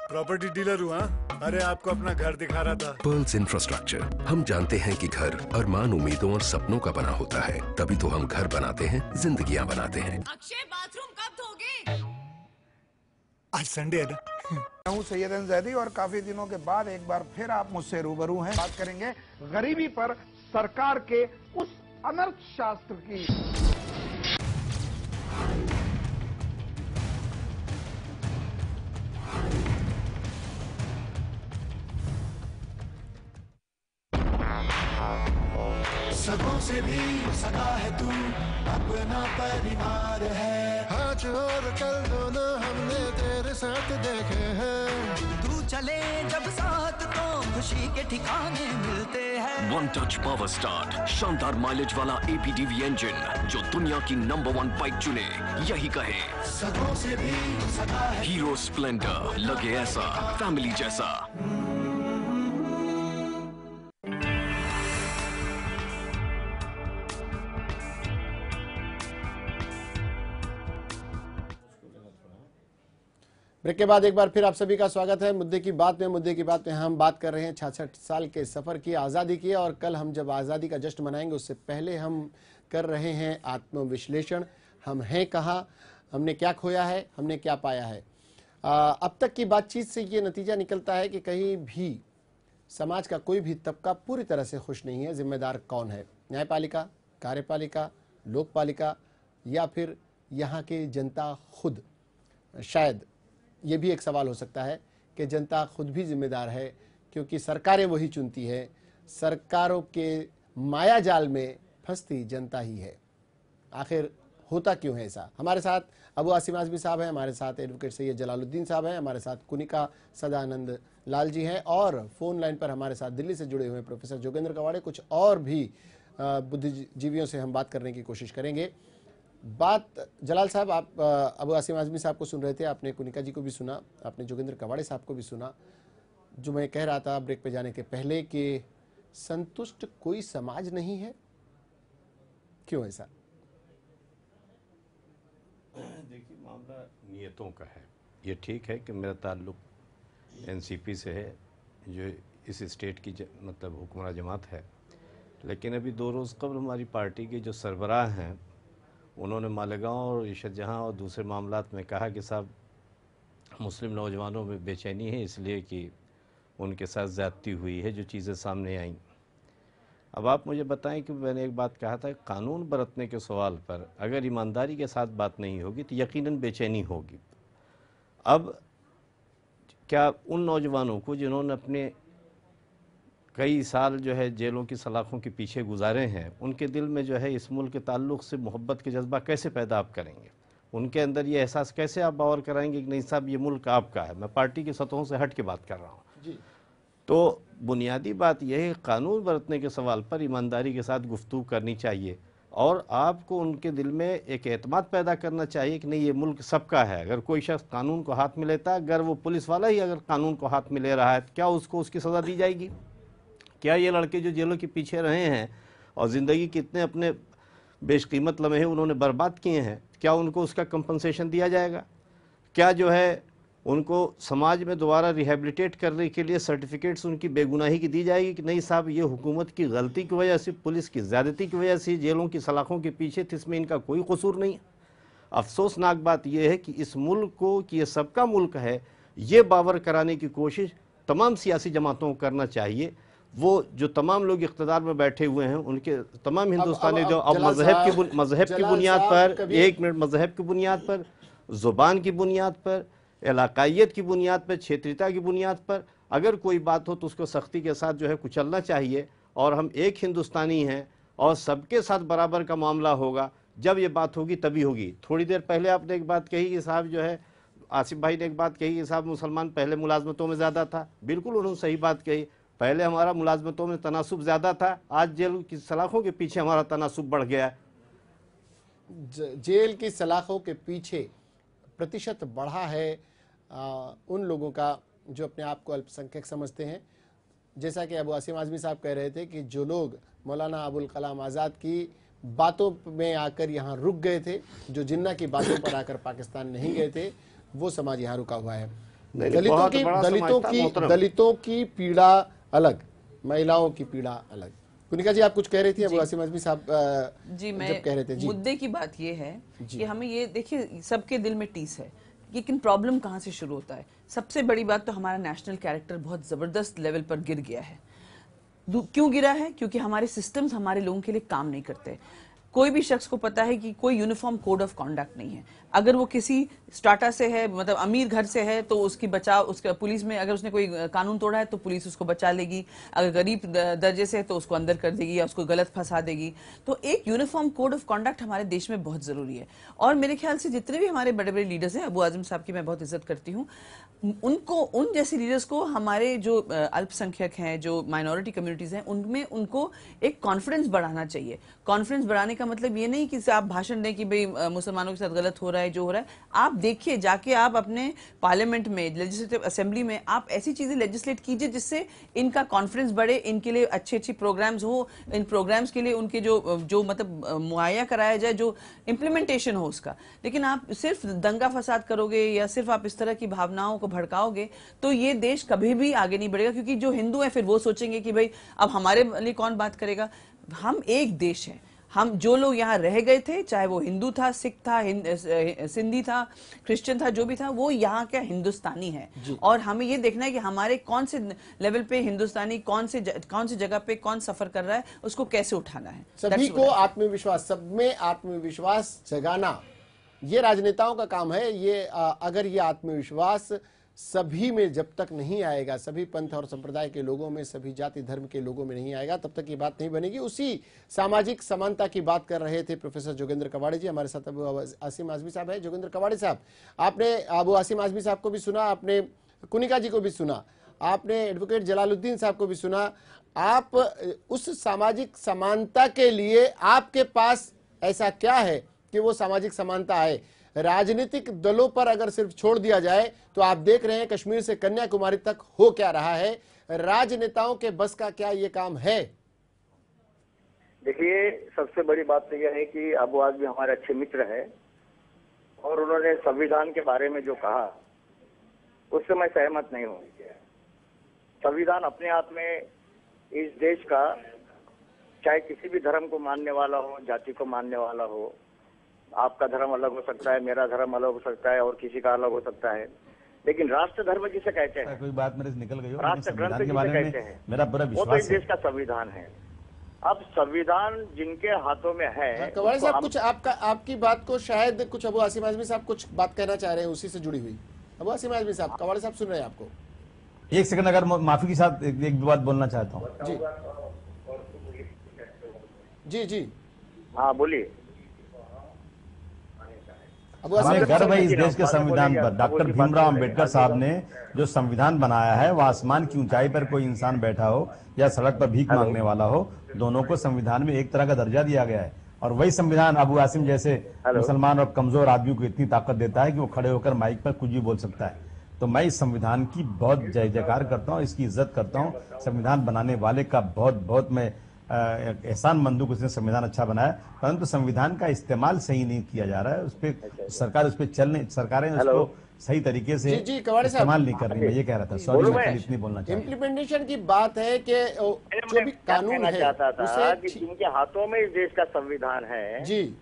प्रॉपर्टी डीलर हुआ? अरे आपको अपना घर दिखा रहा था। पर्ल्स इंफ्रास्ट्रक्चर, हम जानते हैं कि घर अरमान, उम्मीदों और सपनों का बना होता है, तभी तो हम घर बनाते हैं, जिंदगियां बनाते हैं। अक्षय बाथरूम कब धोगे? आज संडे है ना। मैं हूं सैयद अंजैदी और काफी दिनों के बाद एक बार फिर आप मुझसे रूबरू हैं। बात करेंगे गरीबी पर सरकार के उस अनर्थ शास्त्र की। सगों से भी सगा है तू, अपना परिवार है। आज और कल दोनों हमने तेरे साथ देखे हैं। तू चले जब साथ तो खुशी के ठिकाने मिलते हैं। वन टच पावर स्टार्ट, शानदार माइलेज वाला APDV इंजन जो दुनिया की नंबर 1 बाइक चुने, यही कहे। सगों से भी सगा है। हीरो स्प्लेंडर, लगे ऐसा फैमिली जैसा। ब्रेक के बाद एक बार फिर आप सभी का स्वागत है। मुद्दे की बात में हम बात कर रहे हैं 66 साल के सफर की, आज़ादी की। और कल हम जब आज़ादी का जश्न मनाएंगे उससे पहले हम कर रहे हैं आत्मविश्लेषण। हम हैं कहाँ, हमने क्या खोया है, हमने क्या पाया है। अब तक की बातचीत से ये नतीजा निकलता है कि कहीं भी समाज का कोई भी तबका पूरी तरह से खुश नहीं है। जिम्मेदार कौन है? न्यायपालिका, कार्यपालिका, लोकपालिका या फिर यहाँ की जनता खुद? शायद ये भी एक सवाल हो सकता है कि जनता खुद भी जिम्मेदार है, क्योंकि सरकारें वही चुनती है। सरकारों के माया जाल में फंसती जनता ही है। आखिर होता क्यों है ऐसा? हमारे साथ अबू आसिम आजमी साहब हैं, हमारे साथ एडवोकेट सैयद जलालुद्दीन साहब हैं, हमारे साथ कुनिका सदानंद लाल जी हैं, और फोन लाइन पर हमारे साथ दिल्ली से जुड़े हुए प्रोफेसर जोगेंद्र कवाड़े। कुछ और भी बुद्धिजीवियों से हम बात करने की कोशिश करेंगे। बात जलाल साहब, आप अबू आसिम आजमी साहब को सुन रहे थे, आपने कुनिका जी को भी सुना, आपने जोगेंद्र कवाड़े साहब को भी सुना। जो मैं कह रहा था ब्रेक पे जाने के पहले कि संतुष्ट कोई समाज नहीं है, क्यों ऐसा? देखिए, मामला नियतों का है। ये ठीक है कि मेरा ताल्लुक NCP से है, जो इस स्टेट की मतलब हुक्मरान जमात है, लेकिन अभी 2 रोज़ कबल हमारी पार्टी के जो सरबराह हैं उन्होंने मालेगांव और इशत जहाँ और दूसरे मामलात में कहा कि साहब मुस्लिम नौजवानों में बेचैनी है, इसलिए कि उनके साथ ज़्यादती हुई है, जो चीज़ें सामने आईं। अब आप मुझे बताएं कि मैंने एक बात कहा था, कानून बरतने के सवाल पर अगर ईमानदारी के साथ बात नहीं होगी तो यकीनन बेचैनी होगी। अब क्या उन नौजवानों को जिन्होंने अपने कई साल जो है जेलों की सलाखों के पीछे गुजारे हैं, उनके दिल में जो है इस मुल्क के ताल्लुक़ से मोहब्बत के जज्बा कैसे पैदा आप करेंगे? उनके अंदर ये एहसास कैसे आप बावर कराएंगे कि नहीं साहब ये मुल्क आपका है? मैं पार्टी की सतहों से हट के बात कर रहा हूँ। तो बुनियादी बात यह है, कानून बरतने के सवाल पर ईमानदारी के साथ गुफ्तगू करनी चाहिए, और आपको उनके दिल में एक एतमाद पैदा करना चाहिए कि नहीं ये मुल्क सबका है। अगर कोई शख्स कानून को हाथ में लेता है, अगर वो पुलिस वाला ही अगर कानून को हाथ में ले रहा है, तो क्या उसको उसकी सज़ा दी जाएगी? क्या ये लड़के जो जेलों के पीछे रहे हैं और ज़िंदगी के इतने अपने बेशकीमत लम्हे उन्होंने बर्बाद किए हैं, क्या उनको उसका कंपनसेशन दिया जाएगा? क्या जो है उनको समाज में दोबारा रिहेबिलिटेट करने के लिए सर्टिफिकेट्स उनकी बेगुनाही की दी जाएगी कि नहीं साहब ये हुकूमत की गलती की वजह से, पुलिस की ज़्यादती की वजह से जेलों की सलाखों के पीछे थे, इसमें इनका कोई कसूर नहीं? अफसोसनाक बात यह है कि इस मुल्क को कि ये सबका मुल्क है, ये बावर कराने की कोशिश तमाम सियासी जमातों को करना चाहिए। वो जो तमाम लोग इख्तिदार में बैठे हुए हैं, उनके तमाम हिंदुस्तानी जो अब मजहब की बुनियाद पर, एक मिनट, मजहब की बुनियाद पर, ज़ुबान की बुनियाद पर, इलाकायत की बुनियाद पर, क्षेत्रीयता की बुनियाद पर अगर कोई बात हो तो उसको सख्ती के साथ जो है कुचलना चाहिए। और हम एक हिंदुस्तानी हैं और सबके साथ बराबर का मामला होगा। जब ये बात होगी तभी होगी। थोड़ी देर पहले आपने एक बात कही कि साहब जो है, आसिफ भाई ने एक बात कही कि साहब मुसलमान पहले मुलाजमतों में ज़्यादा था। बिल्कुल उन्होंने सही बात कही, पहले हमारा मुलाजमतों में तनासुब ज़्यादा था, आज जेल की सलाखों के पीछे हमारा तनासुब बढ़ गया है। जेल की सलाखों के पीछे प्रतिशत बढ़ा है, उन लोगों का जो अपने आप को अल्पसंख्यक समझते हैं। जैसा कि अबू आसिम आज़मी साहब कह रहे थे कि जो लोग मौलाना अबुल कलाम आज़ाद की बातों में आकर यहाँ रुक गए थे, जो जिन्ना की बातों पर आकर पाकिस्तान नहीं गए थे, वो समाज यहाँ रुका हुआ है। दलितों की पीड़ा अलग, महिलाओं की पीड़ा अलग। कुनिका जी, आप कुछ कह रही थी अबू आसिम आज़मी साहब जी, मैं जब कह रहे थे। जी, मुद्दे की बात ये है कि हमें ये देखिए, सबके दिल में टीस है, लेकिन प्रॉब्लम कहाँ से शुरू होता है। सबसे बड़ी बात तो हमारा नेशनल कैरेक्टर बहुत ज़बरदस्त लेवल पर गिर गया है। क्यों गिरा है? क्योंकि हमारे सिस्टम्स हमारे लोगों के लिए काम नहीं करते। कोई भी शख्स को पता है कि कोई यूनिफॉर्म कोड ऑफ कंडक्ट नहीं है। अगर वो किसी स्टाटा से है, मतलब अमीर घर से है, तो उसकी बचाव, उसका पुलिस में अगर उसने कोई कानून तोड़ा है तो पुलिस उसको बचा लेगी। अगर गरीब दर्जे से है तो उसको अंदर कर देगी या उसको गलत फंसा देगी। तो एक यूनिफॉर्म कोड ऑफ कंडक्ट हमारे देश में बहुत जरूरी है। और मेरे ख्याल से जितने भी हमारे बड़े बड़े लीडर्स हैं, अबू आज़म साहब की मैं बहुत इज्जत करती हूँ, उनको, उन जैसे लीडर्स को, हमारे जो अल्पसंख्यक हैं, जो माइनॉरिटी कम्युनिटीज हैं, उनमें उनको एक कॉन्फिडेंस बढ़ाना चाहिए। कॉन्फिडेंस बढ़ाने का मतलब ये नहीं कि आप भाषण दें कि भाई मुसलमानों के साथ गलत हो रहा है, जो हो रहा है। आप देखिए, जाके आप अपने पार्लियामेंट में, लेजिस्लेटिव असेंबली में आप ऐसी चीजें लेजिस्लेट कीजिए जिससे इनका कॉन्फिडेंस बढ़े, इनके लिए अच्छे अच्छे प्रोग्राम्स हो, इन प्रोग्राम्स के लिए उनके जो मतलब मुहैया कराया जाए, जो इम्प्लीमेंटेशन हो उसका। लेकिन आप सिर्फ दंगा फसाद करोगे या सिर्फ आप इस तरह की भावनाओं को भड़काओगे तो ये देश कभी भी आगे नहीं बढ़ेगा। क्योंकि जो हिंदू हैं फिर वो सोचेंगे कि भाई अब हमारे लिए कौन बात करेगा। हम एक देश हैं, हम जो लोग यहाँ रह गए थे, चाहे वो हिंदू था, सिख था, सिंधी था, क्रिश्चियन था, जो भी था, वो यहाँ का हिंदुस्तानी है। और हमें ये देखना है कि हमारे कौन से लेवल पे हिंदुस्तानी कौन से जगह पे कौन सफर कर रहा है, उसको कैसे उठाना है। सभी को आत्मविश्वास, सब में आत्मविश्वास जगाना, ये राजनेताओं का काम है। ये अगर ये आत्मविश्वास सभी में जब तक नहीं आएगा, सभी पंथ और संप्रदाय के लोगों में, सभी जाति धर्म के लोगों में नहीं आएगा, तब तक ये बात नहीं बनेगी। उसी सामाजिक समानता की बात कर रहे थे प्रोफेसर जोगेंद्र कवाड़े जी। हमारे साथ अबू आसिम आज़मी साहब है। जोगेंद्र कवाड़े साहब, आपने अबू आसिम आज़मी साहब को भी सुना, आपने कुनिका जी को भी सुना, आपने एडवोकेट जलालुद्दीन साहब को भी सुना। आप उस सामाजिक समानता के लिए आपके पास ऐसा क्या है कि वो सामाजिक समानता आए? राजनीतिक दलों पर अगर सिर्फ छोड़ दिया जाए तो आप देख रहे हैं कश्मीर से कन्याकुमारी तक हो क्या रहा है। राजनेताओं के बस का क्या ये काम है? देखिए, सबसे बड़ी बात तो यह है कि अबू आज़मी हमारे अच्छे मित्र हैं और उन्होंने संविधान के बारे में जो कहा उससे मैं सहमत नहीं हूँ। संविधान अपने आप में इस देश का, चाहे किसी भी धर्म को मानने वाला हो, जाति को मानने वाला हो, आपका धर्म अलग हो सकता है, मेरा धर्म अलग हो सकता है और किसी का अलग हो सकता है, लेकिन राष्ट्र धर्म जिसे कहते हैं, कोई बात मेरे से निकल गई हो, राष्ट्र ग्रंथ जिसे कहते हैं, मेरा पूरा वो तो इस देश का संविधान है। अब संविधान जिनके हाथों में है। कवाड़े साहब, कुछ आपकी बात को शायद कुछ अबू आसिम आज़मी साहब कुछ बात कहना चाह रहे हैं, उसी से जुड़ी हुई। अबू आसिम आज़मी साहब, कवाड़े साहब सुन रहे हैं आपको। एक सेकंड, अगर माफी के साथ एक बात बोलना चाहता हूँ। जी जी, हाँ बोलिए। हमें गर्व है इस देश के संविधान पर। डॉक्टर भीमराव अंबेडकर साहब ने जो संविधान बनाया है, वह आसमान की ऊंचाई पर कोई इंसान बैठा हो या सड़क पर भीख मांगने वाला हो, दोनों को संविधान में एक तरह का दर्जा दिया गया है। और वही संविधान अबू आसिम जैसे मुसलमान और कमजोर आदमी को इतनी ताकत देता है कि वो खड़े होकर माइक पर कुछ भी बोल सकता है। तो मैं इस संविधान की बहुत जय जयकार करता हूँ, इसकी इज्जत करता हूँ। संविधान बनाने वाले का बहुत बहुत मैं एहसान मंद हूं, उसने संविधान अच्छा बनाया, परंतु संविधान का इस्तेमाल सही नहीं किया जा रहा है। उस पर सरकार, उस पर सरकारें उसको सही तरीके से इस्तेमाल नहीं कर रही। मैं ये कह रहा था, सॉरी, मैं इतनी बोलना चाहता हूं। इम्प्लीमेंटेशन की बात है कि जो भी कानून है कि जिनके हाथों में इस देश का संविधान है जी,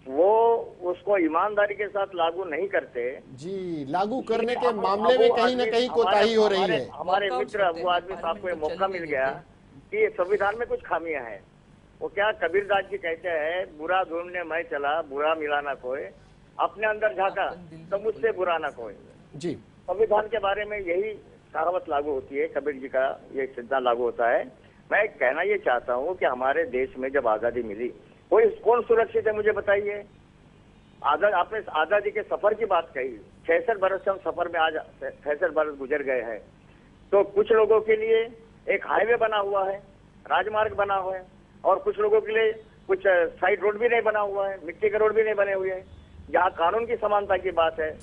वो उसको ईमानदारी के साथ लागू नहीं करते जी। लागू करने के मामले में कहीं न कहीं कोताही हो रही है। हमारे मित्र अबू आज़मी साहब को मौका मिल गया कि संविधान में कुछ खामियां हैं। वो क्या कबीरदास जी कहते हैं, बुरा ढूंढने मैं चला, बुरा मिला ना कोई, अपने अंदर झांका तो मुझसे बुरा ना कोई। जी, संविधान के बारे में यही कहावत लागू होती है, कबीर जी का ये सिद्धांत लागू होता है। मैं कहना ये चाहता हूँ कि हमारे देश में जब आजादी मिली, कौन सुरक्षित है मुझे बताइए। आपने आजादी के सफर की बात कही, 66 बरस से हम सफर में, आज 66 बरस गुजर गए हैं। तो कुछ लोगों के लिए एक हाईवे बना हुआ है, राजमार्ग बना हुआ है, और कुछ लोगों के लिए कुछ साइड रोड भी नहीं बना हुआ है, मिट्टी के रोड भी नहीं बने हुए हैं। जहाँ कानून की समानता की बात है,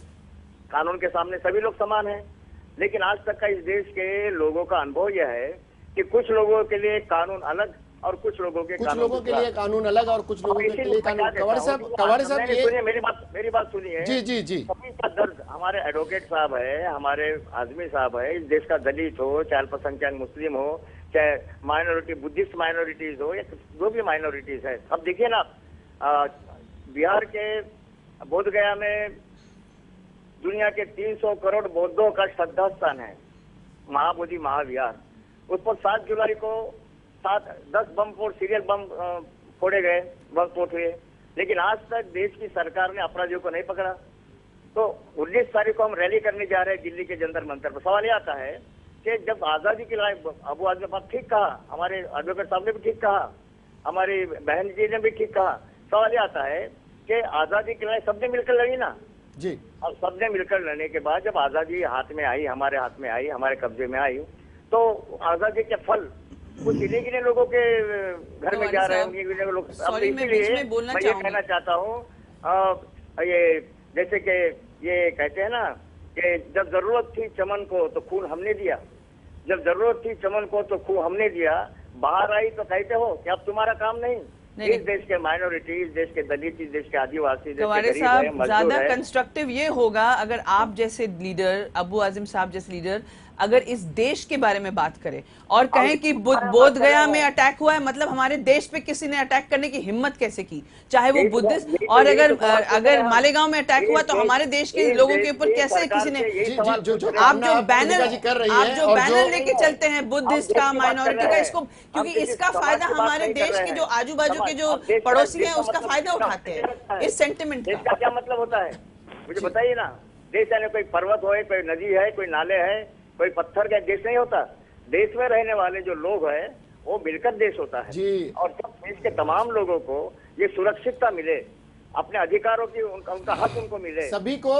कानून के सामने सभी लोग समान हैं। लेकिन आज तक का इस देश के लोगों का अनुभव यह है कि कुछ लोगों के लिए कानून अलग और कुछ लोगों के लिए कानून अलग और कुछ लोगों के लिए कानून। कवाड़े साहब ये मेरी बात सुनिए। जी सभी का दर्द, हमारे एडवोकेट साहब है, हमारे आजमी साहब है, इस देश का दलित हो, चाहे अल्पसंख्यक मुस्लिम हो, चाहे माइनॉरिटी बुद्धिस्ट माइनॉरिटीज हो, या जो भी माइनॉरिटीज है। अब देखिए ना, बिहार के बोधगया में दुनिया के 300 करोड़ बौद्धों का श्रद्धा स्थान है, महाबोधि महाविहार। उस पर 7 जुलाई को 10 बम फोड़, सीरियल बम फोड़े गए, बम फोड़ हुए, लेकिन आज तक देश की सरकार ने अपराधियों को नहीं पकड़ा। तो 19 तारीख को हम रैली करने जा रहे हैं दिल्ली के जंतर मंतर पर। सवाल ये आता है कि जब आजादी की लड़ाई, अबू आजम साहब ठीक कहा, हमारे एडवोकेट साहब ने भी ठीक कहा, हमारी बहन जी ने भी ठीक कहा, सवाल ये आता है कि आजादी की लड़ाई सबने मिलकर लड़ी ना जी। और सबने मिलकर लड़ने के बाद जब आजादी हाथ में आई, हमारे हाथ में आई, हमारे कब्जे में आई, तो आजादी के फल कुछ इन्हीं गिने लोगों के घर में जा रहे हैं, उन्हीं गिने लोग। इसीलिए मैं ये कहना चाहता हूँ, ये जैसे कि ये कहते हैं ना कि जब जरूरत थी चमन को तो खून हमने दिया, जब जरूरत थी चमन को तो खून हमने दिया, बाहर आई तो कहते हो कि अब तुम्हारा काम नहीं। इस देश के माइनॉरिटी, इस देश के दलित, इस देश के आदिवासी, कवाड़े साहब, ज्यादा कंस्ट्रक्टिव ये होगा अगर आप जैसे लीडर, अबू आजिम साहब जैसे लीडर अगर इस देश के बारे में बात करें और कहें कि बोधगया में अटैक हुआ है, मतलब हमारे देश पे किसी ने अटैक करने की हिम्मत कैसे की, चाहे वो बुद्धिस्ट, और अगर मालेगांव में अटैक हुआ तो हमारे देश के लोगों के ऊपर कैसे किसी ने। आप जो बैनर लेके चलते हैं बुद्धिस्ट का, माइनॉरिटी का, इसको, क्योंकि इसका फायदा हमारे देश के जो आजू बाजू के जो पड़ोसी हैं उसका फायदा उठाते हैं इस सेंटिमेंट का। क्या मतलब होता है मुझे बताइए ना। देश यानी कोई पर्वत हो, कोई नदी है, कोई नाले है, कोई पत्थर का देश नहीं होता। देश में रहने वाले जो लोग हैं वो मिलकर देश होता है जी। और जब देश के तमाम लोगों को ये सुरक्षितता मिले, अपने अधिकारों की उनका हक उनको मिले, सभी को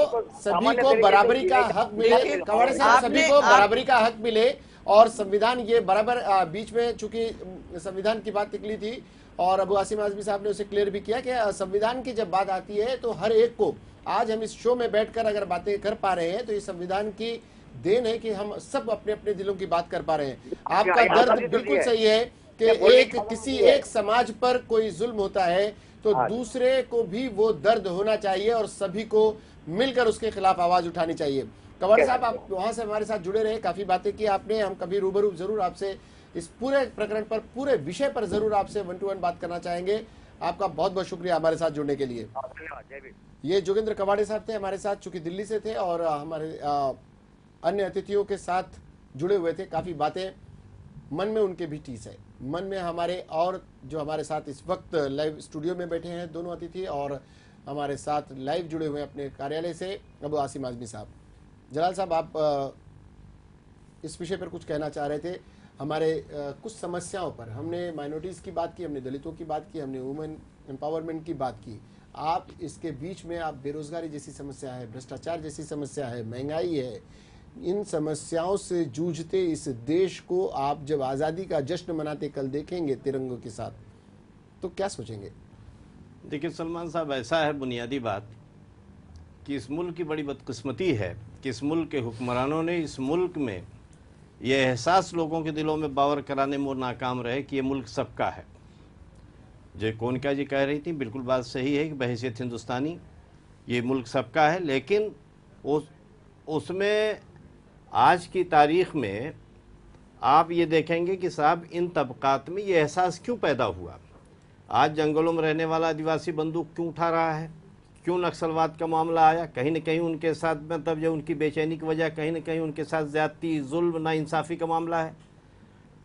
बराबरी का हक मिले। कवाड़े साहब, सभी को बराबरी का हक मिले और संविधान ये बराबर, बीच में चूंकि संविधान की बात निकली थी और अबू आसिम आजमी साहब ने उसे क्लियर भी किया कि संविधान की जब बात आती है तो हर एक को, आज हम इस शो में बैठकर अगर बातें कर पा रहे हैं तो ये संविधान की देन है कि हम सब अपने अपने दिलों की बात कर पा रहे हैं। आपका दर्द बिल्कुल सही है कि किसी एक समाज पर कोई जुल्म होता है तो दूसरे को भी वो दर्द होना चाहिए और सभी को मिलकर उसके खिलाफ आवाज उठानी चाहिए। कवाड़े साहब, आप वहां से हमारे साथ जुड़े रहे, काफी बातें की आपने, हम कभी रूबरू जरूर आपसे इस पूरे प्रकरण पर, पूरे विषय पर जरूर आपसे 1 to 1 बात करना चाहेंगे। आपका बहुत बहुत शुक्रिया हमारे साथ जुड़ने के लिए। ये जोगेंद्र कवाड़े साहब थे हमारे साथ, चूंकि दिल्ली से थे और हमारे अन्य अतिथियों के साथ जुड़े हुए थे। काफ़ी बातें मन में उनके भी टीस है, मन में हमारे, और जो हमारे साथ इस वक्त लाइव स्टूडियो में बैठे हैं दोनों अतिथि और हमारे साथ लाइव जुड़े हुए हैं अपने कार्यालय से अबू आसिम आजमी साहब। जलाल साहब, आप इस विषय पर कुछ कहना चाह रहे थे। हमारे कुछ समस्याओं पर हमने माइनॉरिटीज़ की बात की, हमने दलितों की बात की, हमने वुमेन एम्पावरमेंट की बात की। आप इसके बीच में आप बेरोजगारी जैसी समस्या है, भ्रष्टाचार जैसी समस्या है, महंगाई है, इन समस्याओं से जूझते इस देश को आप जब आज़ादी का जश्न मनाते कल देखेंगे तिरंगों के साथ तो क्या सोचेंगे? देखिए सलमान साहब, ऐसा है बुनियादी बात कि इस मुल्क की बड़ी बदकिस्मती है कि इस मुल्क के हुक्मरानों ने इस मुल्क में यह एहसास लोगों के दिलों में बावर कराने में नाकाम रहे कि ये मुल्क सबका है। जो कोनिका जी कह रही थी, बिल्कुल बात सही है कि बहैसियत हिंदुस्तानी ये मुल्क सबका है, लेकिन उसमें आज की तारीख में आप ये देखेंगे कि साहब इन तबकात में ये एहसास क्यों पैदा हुआ। आज जंगलों में रहने वाला आदिवासी बंदूक क्यों उठा रहा है, क्यों नक्सलवाद का मामला आया, कहीं न कहीं उनके साथ मतलब जो उनकी बेचैनी की वजह, कहीं न कहीं उनके साथ ज़्यादती, जुल्म, नाइंसाफ़ी का मामला है।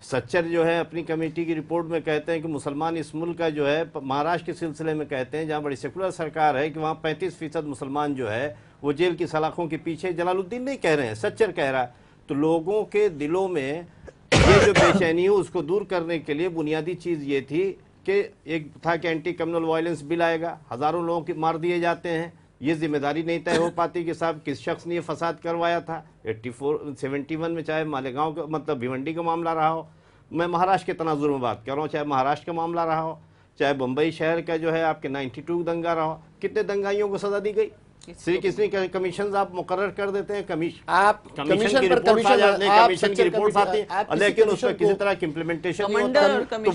सच्चर जो है अपनी कमेटी की रिपोर्ट में कहते हैं कि मुसलमान इस मुल्क का जो है, महाराष्ट्र के सिलसिले में कहते हैं जहाँ बड़ी सेकुलर सरकार है, कि वहाँ 35% मुसलमान जो है वो जेल की सलाखों के पीछे। जलालुद्दीन नहीं कह रहे हैं, सच्चर कह रहा है। तो लोगों के दिलों में ये जो बेचैनी है उसको दूर करने के लिए बुनियादी चीज़ ये थी कि एक था कि एंटी कम्युनल वायलेंस बिल आएगा, हज़ारों लोगों के मार दिए जाते हैं, ये जिम्मेदारी नहीं तय हो पाती कि साहब किस शख्स ने ये फसाद करवाया था। 71 में चाहे मालेगांव का मतलब भिवंडी का मामला रहा हो, मैं महाराष्ट्र के तनाजुर में बात कर रहा हूँ, चाहे महाराष्ट्र का मामला रहा हो, चाहे बम्बई शहर का जो है आपके 92 दंगा रहा हो, कितने दंगाइयों को सज़ा दी गई, श्री कृष्ण कमीशन आप मुकर्रर कर देते हैं, आप कमीशन की रिपोर्ट आ जाती है, कमीशन की रिपोर्ट आती है, लेकिन उसमें किसी तरह की इम्प्लीमेंटेशन नहीं होता। तो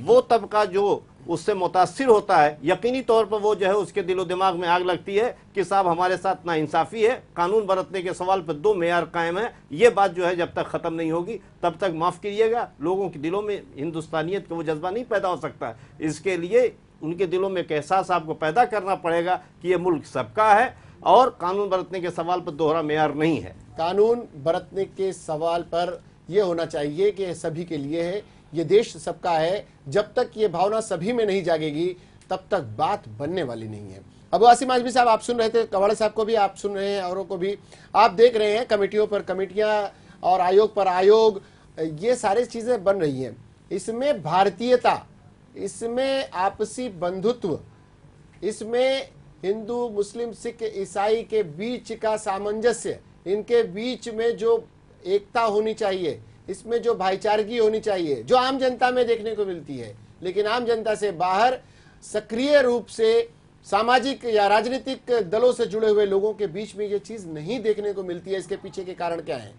वो तबका जो उससे मुतासिर होता है, यकीनी तौर पर वो जो है उसके दिलो दिमाग में आग लगती है कि साहब हमारे साथ नाइंसाफी है, कानून बरतने के सवाल पर दो मेयार कायम है। ये बात जो है जब तक खत्म नहीं होगी तब तक माफ कीजिएगा लोगों के दिलों में हिंदुस्तानियत का वो जज्बा नहीं पैदा हो सकता। इसके लिए उनके दिलों में एक एहसास आपको पैदा करना पड़ेगा कि ये मुल्क सबका है और कानून बरतने के सवाल पर दोहरा मेयार नहीं है। कानून बरतने के सवाल पर यह होना चाहिए कि सभी के लिए है, ये देश सबका है। जब तक ये भावना सभी में नहीं जागेगी तब तक बात बनने वाली नहीं है। अब आसिम आजमी साहब आप सुन रहे थे, कवाड़े साहब को भी आप सुन रहे हैं, औरों को भी आप देख रहे हैं, कमेटियों पर कमेटियां और आयोग पर आयोग, ये सारी चीजें बन रही हैं। इसमें भारतीयता, इसमें आपसी बंधुत्व, इसमें हिंदू मुस्लिम सिख ईसाई के बीच का सामंजस्य, इनके बीच में जो एकता होनी चाहिए, इसमें जो भाईचारगी होनी चाहिए, जो आम जनता में देखने को मिलती है, लेकिन आम जनता से बाहर सक्रिय रूप से सामाजिक या राजनीतिक दलों से जुड़े हुए लोगों के बीच में ये चीज नहीं देखने को मिलती है। इसके पीछे के कारण क्या है?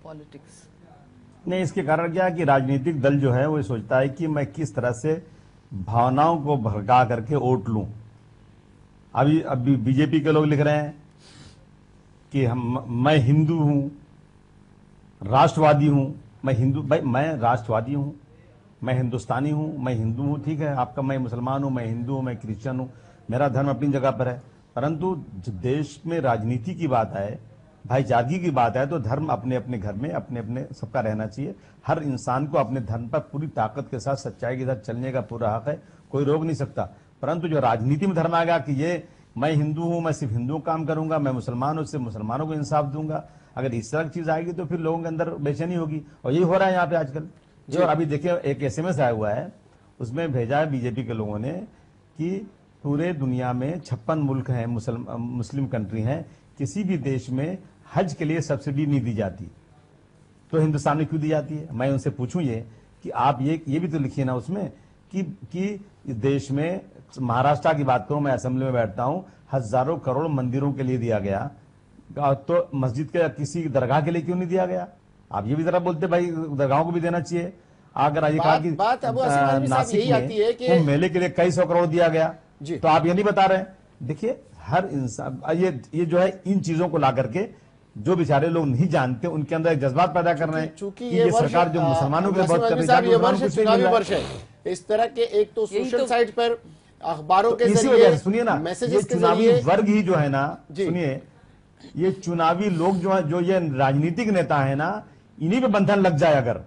पॉलिटिक्स नहीं, इसके कारण क्या है कि राजनीतिक दल जो है वो सोचता है कि मैं किस तरह से भावनाओं को भड़का करके वोट लूं। अभी बीजेपी के लोग लिख रहे हैं कि मैं हिंदू हूं, राष्ट्रवादी हूं। मैं हिंदू, भाई मैं राष्ट्रवादी हूं, मैं हिंदुस्तानी हूं, मैं हिंदू हूं, ठीक है आपका, मैं मुसलमान हूं, मैं हिंदू हूं, मैं क्रिश्चियन हूं, मेरा धर्म अपनी जगह पर है। परंतु देश में राजनीति की बात है, भाईचारगी की बात है, तो धर्म अपने अपने घर में अपने अपने सबका रहना चाहिए। हर इंसान को अपने धर्म पर पूरी ताकत के साथ, सच्चाई के साथ चलने का पूरा हक है, कोई रोक नहीं सकता। परंतु जो राजनीति में धर्म आ गया कि ये मैं हिंदू हूं, मैं सिर्फ हिंदू काम करूंगा, मैं मुसलमान हूं, सिर्फ मुसलमानों को इंसाफ दूंगा, अगर इस तरह की चीज आएगी तो फिर लोगों के अंदर बेचैनी होगी। और यही हो रहा है यहाँ पे आजकल। जो अभी देखिए एक SMS आया हुआ है, उसमें भेजा है बीजेपी के लोगों ने कि पूरे दुनिया में 56 मुल्क हैं, मुस्लिम कंट्री हैं, किसी भी देश में हज के लिए सब्सिडी नहीं दी जाती, तो हिंदुस्तान में क्यों दी जाती है? मैं उनसे पूछूं ये कि आप ये भी तो लिखिए ना उसमें कि देश में, महाराष्ट्र की बात करूं, मैं असेंबली में बैठता हूं, हजारों करोड़ मंदिरों के लिए दिया गया, तो मस्जिद के किसी दरगाह के लिए क्यों नहीं दिया गया? आप ये भी जरा बोलते भाई दरगाहों को भी देना चाहिए। अगर ये कहा कि नासिक में कुंभ मेले के लिए कई सौ करोड़ दिया गया, तो आप ये नहीं बता रहे। देखिए हर इंसान ये जो है इन चीजों को ला करके जो बेचारे लोग नहीं जानते उनके अंदर जज्बात पैदा कर रहे हैं कि ये सरकार जो मुसलमानों के बहुत कर रही है। इस तरह के एक तो सोशल साइट पर अखबारों के जरिए, सुनिए ना, ये चुनावी वर्ग ही जो है ना, सुनिए, ये चुनावी लोग जो ये राजनीतिक नेता है ना, इन्हीं पे बंधन लग जाए अगर,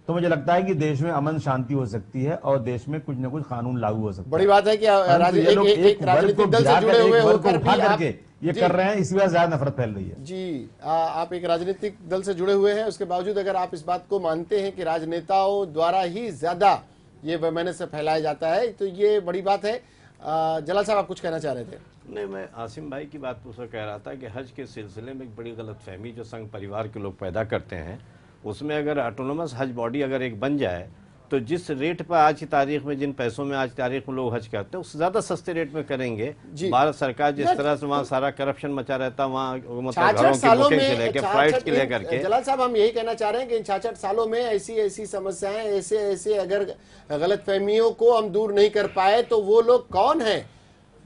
तो मुझे लगता है कि देश में अमन शांति हो सकती है और देश में कुछ न कुछ कानून लागू हो सकता है। बड़ी बात है कि एक राजनीतिक दल से जुड़े हुए होकर भी करके ये कर रहे हैं, इस वजह से ज्यादा नफरत फैल रही है। जी, आप एक राजनीतिक दल से जुड़े हुए हैं, उसके बावजूद अगर आप इस बात को मानते हैं कि राजनेताओं द्वारा ही ज्यादा ये वैमनस्य से फैलाया जाता है, तो ये बड़ी बात है। जलाल साहब आप कुछ कहना चाह रहे थे? नहीं, मैं आसिम भाई की बात पूछकर कह रहा था कि हज के सिलसिले में एक बड़ी गलतफहमी जो संघ परिवार के लोग पैदा करते हैं, उसमें अगर ऑटोनोमस हज बॉडी अगर एक बन जाए तो जिस रेट पर आज की तारीख में, जिन पैसों में आज की तारीख में लोग हज करते हैं, उससे ज्यादा सस्ते रेट में करेंगे। भारत सरकार जिस तरह से वहाँ सारा करप्शन मचा रहता है, वहाँ मतलब घरों की बुकिंग से लेकर फ्लाइट के लेकर के। जलाल साहब हम यही कहना चाह रहे हैं कि इन 66 सालों में ऐसी समस्याएं, ऐसे अगर गलतफहमियों को हम दूर नहीं कर पाए तो वो लोग कौन हैं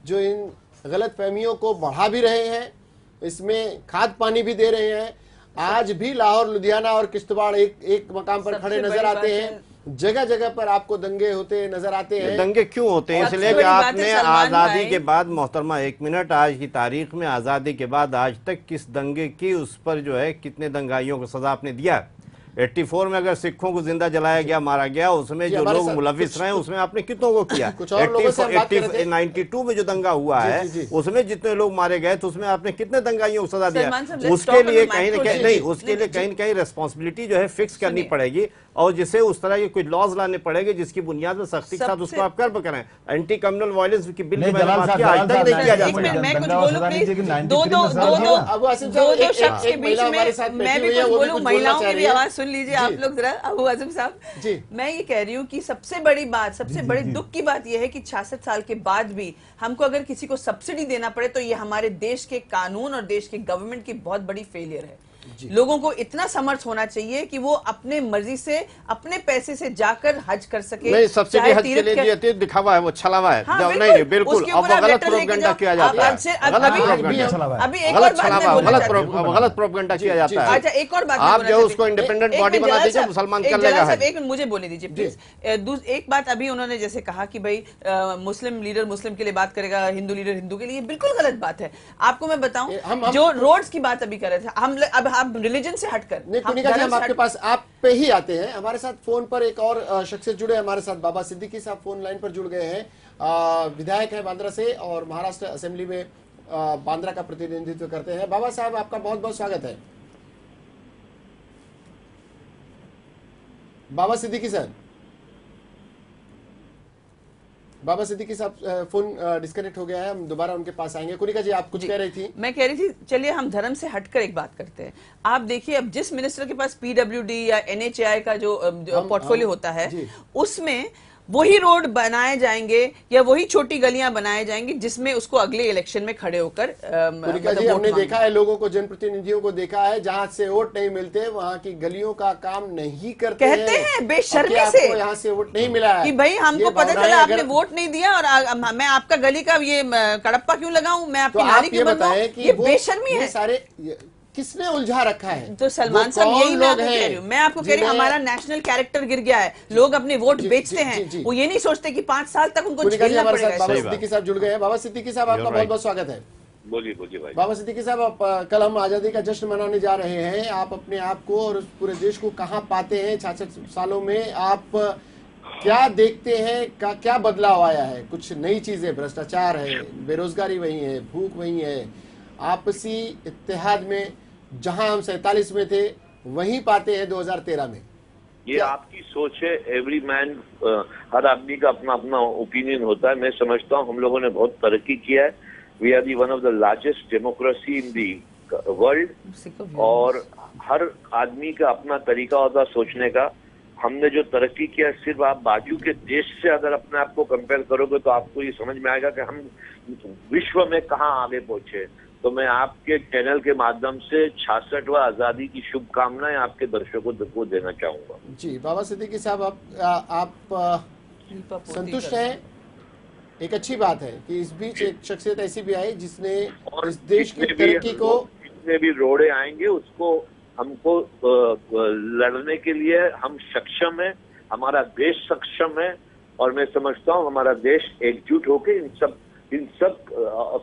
जो इन गलतफहमियों को बढ़ा भी रहे हैं, इसमें खाद पानी भी दे रहे हैं? आज भी लाहौर, लुधियाना और किश्तवाड़ एक मकाम पर खड़े नजर आते हैं, जगह जगह पर आपको दंगे होते नजर आते हैं। दंगे क्यों होते हैं? इसलिए कि आपने आजादी के बाद, मोहतरमा एक मिनट, आज की तारीख में आजादी के बाद आज तक किस दंगे की, उस पर जो है कितने दंगाइयों को सजा आपने दिया? 84 में अगर सिखों को जिंदा जलाया गया, मारा गया, उसमें जो लोग मुलविस रहे उसमें आपने कितनों को किया? 92 में जो दंगा हुआ है उसमें जितने लोग मारे गए तो उसमें आपने कितने दंगाइयों को सजा दिया? उसके लिए कहीं न कहीं नहीं, उसके लिए कहीं न कहीं रेस्पॉन्सिबिलिटी जो है फिक्स करनी पड़ेगी और जिसे उस तरह के कुछ लॉज लाने पड़ेंगे जिसकी बुनियाद में सख्ती के साथ उसको आप कर्ब करें। एंटी कम्युनल वायलेंस की बिल की मैंने बात किया, आज तक नहीं किया जा सका। मैं कुछ बोलूं प्लीज, दो शख्स के बीच में मैं भी कुछ बोलूं, महिलाओं की भी आवाज सुन लीजिए आप लोग जरा, अबू आजम साहब जी। मैं ये कह रही हूँ कि सबसे बड़ी बात, सबसे बड़ी दुख की बात यह है कि 66 साल के बाद भी हमको अगर किसी को सब्सिडी देना पड़े तो ये हमारे देश के कानून और देश के गवर्नमेंट की बहुत बड़ी फेलियर है। लोगों को इतना समर्थ होना चाहिए कि वो अपने मर्जी से अपने पैसे से जाकर हज कर सके। नहीं, सब्सिडी हज के लिए जो दिखावा है वो छलावा है। हाँ, नहीं बिल्कुल, अब गलत प्रोपेगेंडा किया जाता है, गलत प्रोपेगेंडा किया जाता है। अच्छा, एक और बात आप जो उसको इंडिपेंडेंट बॉडी बना दीजिए, मुसलमान कर लेगा। एक मुझे बोलने दीजिए प्लीज। एक बात अभी उन्होंने जैसे कहा कि भाई मुस्लिम लीडर मुस्लिम के लिए बात करेगा, हिंदू लीडर हिंदू के लिए, बिल्कुल गलत बात है। आपको मैं बताऊं, जो रोड्स की बात अभी कर रहे थे हम, अब आप रिलीजन से हटकर नहीं, हम आपके पास आप पे ही आते हैं। हमारे साथ फोन पर एक और शख्सियत जुड़े हमारे साथ, बाबा सिद्दीकी साहब फोन लाइन पर जुड़ गए हैं। विधायक है बांद्रा से और महाराष्ट्र असेंबली में बांद्रा का प्रतिनिधित्व करते हैं। बाबा साहब, आपका बहुत बहुत स्वागत है। बाबा सिद्दीकी साहब, बाबा सिद्दीकी साहब फोन डिस्कनेक्ट हो गया है, हम दोबारा उनके पास आएंगे। कुनिका जी, आप कुछ कह रही थी? मैं कह रही थी, चलिए हम धर्म से हटकर एक बात करते हैं। आप देखिए, अब जिस मिनिस्टर के पास पीडब्ल्यूडी या एनएचएआई का जो पोर्टफोलियो होता है, उसमें वही रोड बनाए जाएंगे या वही छोटी गलियां बनाए जाएंगी जिसमें उसको अगले इलेक्शन में खड़े होकर हमने देखा है, लोगों को, जनप्रतिनिधियों को देखा है, जहां से वोट नहीं मिलते वहां की गलियों का काम नहीं करते कहते हैं बेशर्मी से यहाँ से वोट नहीं मिला है कि भाई हमको पता चला आपने वोट नहीं दिया और मैं आपका गली का ये कड़प्पा क्यों लगाऊं, मैं आपकी नाली क्यों बनवाऊं, ये बेशर्मी है। सारे किसने उलझा रखा है? तो सलमान साहब, यही मैं आपको कह रही हूँ, मैं आपको कह रही हूँ, हमारा नेशनल कैरेक्टर गिर गया है। लोग अपने वोट बेचते हैं, वो ये नहीं सोचते कि 5 साल तक उनको झेलना पड़ेगा। बाबा सिद्दीकी साहब जुड़ गए हैं। बाबा सिद्दीकी साहब, आपका बहुत बहुत स्वागत है। बोलिए भाई। बाबा सिद्दीकी साहब, कल हम आजादी का जश्न मनाने जा रहे हैं। आप अपने आप को और पूरे देश को कहाँ पाते हैं? 66 सालों में आप क्या देखते हैं? क्या बदलाव आया है? कुछ नई चीजें, भ्रष्टाचार है, बेरोजगारी वही है, भूख वही है, आपसी इत्तेहाद में जहां हम 47 में थे वहीं पाते हैं 2013 में। ये आपकी सोच है। एवरी मैन, हर आदमी का अपना अपना ओपिनियन होता है। मैं समझता हूँ हम लोगों ने बहुत तरक्की किया है। We are the one of the largest democracy in the world और हर आदमी का अपना तरीका होता है सोचने का। हमने जो तरक्की किया, सिर्फ आप बाजू के देश से अगर अपने आप को कंपेयर करोगे तो आपको ये समझ में आएगा कि हम विश्व में कहाँ आगे पहुंचे। तो मैं आपके चैनल के माध्यम से 66वां आजादी की शुभकामनाएं आपके दर्शकों को देना चाहूंगा। जी बाबा सिद्दीकी साहब, आप संतुष्ट हैं? एक अच्छी बात है कि इस बीच एक शख्सियत ऐसी भी आई जिसने इस देश की तरक्की को, जितने भी रोड़े आएंगे उसको हमको लड़ने के लिए हम सक्षम है, हमारा देश सक्षम है और मैं समझता हूँ हमारा देश एकजुट होकर इन सब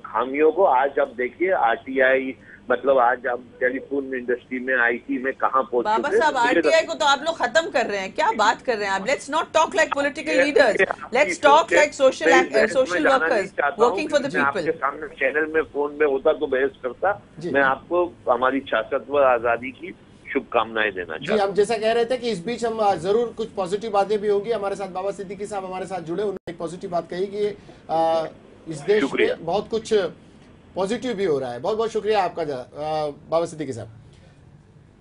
खामियों को, आज आप देखिए आरटीआई, मतलब आज आप टेलीफोन इंडस्ट्री में, आईटी में कहाँ पहुंच चुके हैं। बाबा साहब, आरटीआई को तो आप लोग खत्म कर रहे हैं, क्या बात कर रहे हैं आप? Let's not talk like political leaders, let's talk like social workers working for the people. आपके सामने चैनल में फोन में होता तो बहस करता। मैं आपको हमारी 66वां आजादी की शुभकामनाएं देना चाहता हूं। हम जैसा कह रहे थे कि इस बीच हम जरूर कुछ पॉजिटिव बातें भी होंगी। हमारे साथ बाबा सिद्दीकी साहब हमारे साथ जुड़े, उन्होंने एक पॉजिटिव बात कही कि इस देश में बहुत कुछ पॉजिटिव भी हो रहा है। बहुत बहुत शुक्रिया आपका बाबा सिद्दीकी साहब।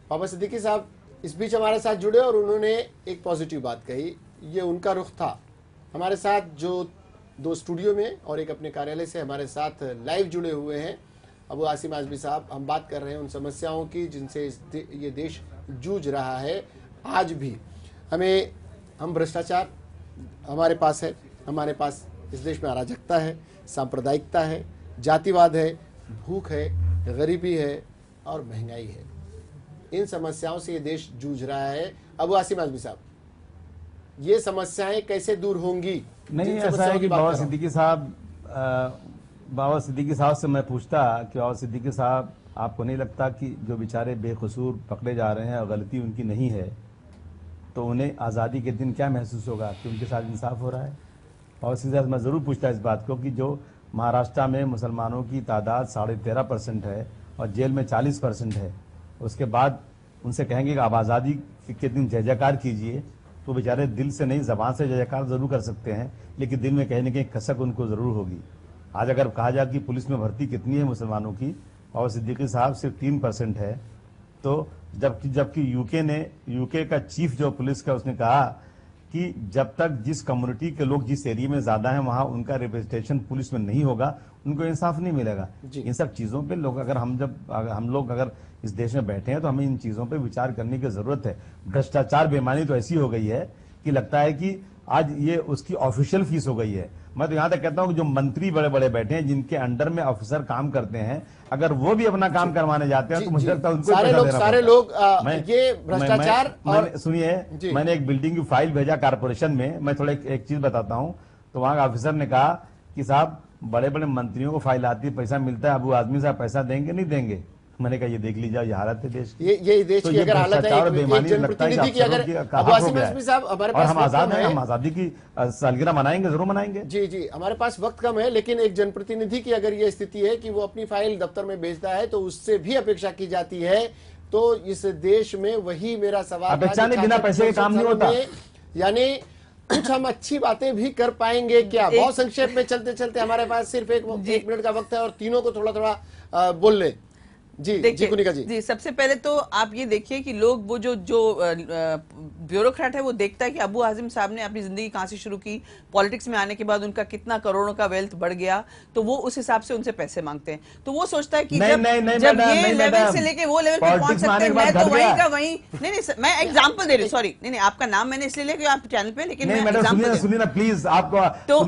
बाबा सिद्दीकी साहब इस बीच हमारे साथ जुड़े और उन्होंने एक पॉजिटिव बात कही। ये उनका रुख था। हमारे साथ जो 2 स्टूडियो में और एक अपने कार्यालय से हमारे साथ लाइव जुड़े हुए हैं अबू आसिम आजमी साहब, हम बात कर रहे हैं उन समस्याओं की जिनसे ये देश जूझ रहा है। आज भी हम भ्रष्टाचार हमारे पास है, हमारे पास इस देश में अराजकता है, सांप्रदायिकता है, जातिवाद है, भूख है, गरीबी है और महंगाई है। इन समस्याओं से ये देश जूझ रहा है। अबू आसिम आजमी साहब, ये समस्याएं कैसे दूर होंगी? नहीं, ऐसा है कि बाबा सिद्दीकी साहब से मैं पूछता कि बाबा सिद्दीकी साहब, आपको नहीं लगता कि जो बेचारे बेकसूर पकड़े जा रहे हैं और गलती उनकी नहीं है, तो उन्हें आज़ादी के दिन क्या महसूस होगा कि उनके साथ इंसाफ हो रहा है? बाबा सिद्दीकी साहब, मैं ज़रूर पूछता इस बात को कि जो महाराष्ट्र में मुसलमानों की तादाद 13.5% है और जेल में 40% है, उसके बाद उनसे कहेंगे कि आप आज़ादी के दिन जय जयकार कीजिए, तो बेचारे दिल से नहीं, ज़बान से जय जयकार ज़रूर कर सकते हैं, लेकिन दिल में कहीं ना कहीं कसक उनको ज़रूर होगी। आज अगर कहा जाए कि पुलिस में भर्ती कितनी है मुसलमानों की, और सिद्दीकी साहब सिर्फ 3% है, तो जबकि यूके का चीफ जो पुलिस का उसने कहा कि जब तक जिस कम्युनिटी के लोग जिस एरिया में ज्यादा हैं वहां उनका रिप्रेजेंटेशन पुलिस में नहीं होगा उनको इंसाफ नहीं मिलेगा। इन सब चीजों पे लोग अगर हम लोग अगर इस देश में बैठे हैं तो हमें इन चीजों पे विचार करने की जरूरत है। भ्रष्टाचार बेईमानी तो ऐसी हो गई है कि लगता है कि आज ये उसकी ऑफिशियल फीस हो गई है। मैं तो यहां तक कहता हूं कि जो मंत्री बड़े बड़े बैठे हैं जिनके अंडर में ऑफिसर काम करते हैं, अगर वो भी अपना काम करवाने जाते हैं तो मुझे लगता है उनको सारे लोग ये भ्रष्टाचार। सुनिए, मैंने एक बिल्डिंग की फाइल भेजा कारपोरेशन में, मैं थोड़ा एक चीज बताता हूं। तो वहां का ऑफिसर ने कहा कि साहब बड़े बड़े मंत्रियों को फाइल आती है, पैसा मिलता है, अबू आजमी साहब पैसा देंगे नहीं देंगे? मैंने कहा ये देख लीजिए ये हालत है देश की। ये देश की अगर हालत है, एक जनप्रतिनिधि की अगर अबू आसिम आजमी साहब हमारे पास, हम आजाद हैं, हम आजादी की सालगिरह मनाएंगे, जरूर मनाएंगे। जी, हमारे पास वक्त कम है, लेकिन एक जनप्रतिनिधि की अगर ये स्थिति है कि वो अपनी फाइल दफ्तर में भेजता है तो उससे भी अपेक्षा की जाती है। तो इस देश में वही मेरा सवाल, अपेक्षा नहीं, बिना पैसे के काम नहीं होता। यानी कुछ हम अच्छी बातें भी कर पाएंगे क्या? बहुत संक्षेप में चलते चलते हमारे पास सिर्फ एक मिनट का वक्त है और तीनों को थोड़ा थोड़ा बोल ले। जी कुनिका जी, सबसे पहले तो आप ये देखिए कि लोग वो जो ब्यूरोक्रेट है वो देखता है कि अबू आजिम साहब ने अपनी जिंदगी कहां से शुरू की, पॉलिटिक्स में आने के बाद उनका कितना करोड़ों का वेल्थ बढ़ गया, तो वो उस हिसाब से उनसे पैसे मांगते हैं। तो वो सोचता है कि जब ये लेवल से लेके वो लेवल पे पहुंच सकते हैं, मैं तो वही का वही। नहीं, मैं एग्जाम्पल दे रही हूँ, सॉरी, नहीं, आपका नाम मैंने इसलिए लिया कि आप चैनल पे, लेकिन मैं एग्जाम्पल सुनिए ना प्लीज, आपको तो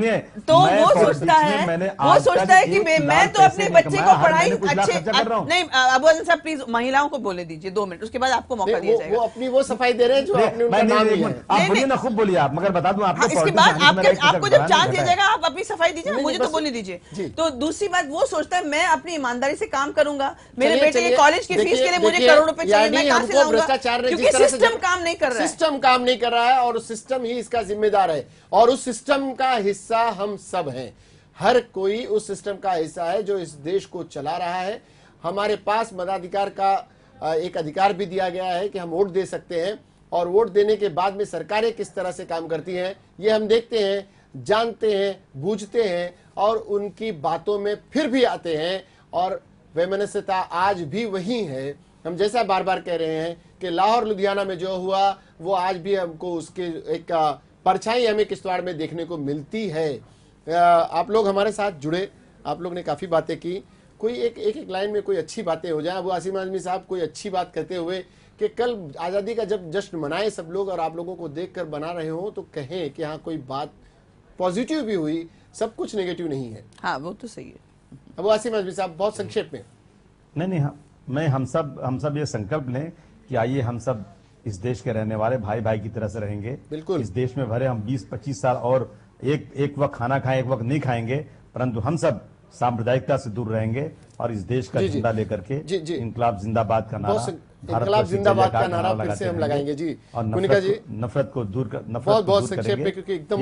वो सोचता है कि मैं तो अपने बच्चे को पढ़ाई अच्छे नहीं। अबू आजिम साहब प्लीज महिलाओं को बोले दीजिए 2 मिनट, उसके बाद आपको मौका दिया जाएगा। वो अपनी वो सफाई दे रहे हैं जो आपने उनका नाम लिया है। आप बोलिए ना, खूब बोलिए आप, मगर बता दूं आपको इसके बाद आपको जब चांस दिया जाएगा आप अपनी सफाई दीजिए, मुझे तो बोलने दीजिए। तो दूसरी बात वो सोचता है मैं अपनी ईमानदारी से काम करूंगा, मेरे बेटे के कॉलेज की फीस के लिए मुझे करोड़ों रुपए चाहिए, मैं कहां से लाऊंगा? क्योंकि सिस्टम काम नहीं कर रहा है और सिस्टम ही इसका जिम्मेदार है और उस सिस्टम का हिस्सा हम सब हैं। हर कोई उस सिस्टम का हिस्सा है जो इस देश को चला रहा है। हमारे पास मताधिकार का एक अधिकार भी दिया गया है कि हम वोट दे सकते हैं और वोट देने के बाद में सरकारें किस तरह से काम करती हैं ये हम देखते हैं, जानते हैं, बूझते हैं और उनकी बातों में फिर भी आते हैं। और वैमनस्यता आज भी वही है। हम जैसा बार बार कह रहे हैं कि लाहौर लुधियाना में जो हुआ वो आज भी हमको उसके एक परछाई हमें किश्तवाड़ में देखने को मिलती है। आप लोग हमारे साथ जुड़े, आप लोग ने काफ़ी बातें की, कोई एक लाइन में कोई अच्छी बातें हो जाए। अबू आसिम आजमी साहब कोई अच्छी बात कहते हुए कि कल आज़ादी का जब जश्न मनाए सब लोग और आप लोगों को देखकर बना रहे हो तो कहें कि हाँ कोई बात पॉजिटिव भी हुई, सब कुछ नेगेटिव नहीं है। हाँ वो तो सही है। अबू आसिम आजमी साहब बहुत संक्षेप में। नहीं, हम सब ये संकल्प लें कि आइए हम सब इस देश के रहने वाले भाई भाई की तरह से रहेंगे। बिल्कुल, इस देश में भरे हम 20-25 साल और एक वक्त खाना खाएं, एक वक्त नहीं खाएंगे, परंतु हम सब सांप्रदायिकता से दूर रहेंगे और इस देश का झंडा लेकर के इंकलाब जिंदाबाद का नारा, इंकलाब जिंदाबाद का नारा फिर से हम लगाएंगे। जी और नफरत को दूर कर, बहुत संक्षेप में, क्योंकि एकदम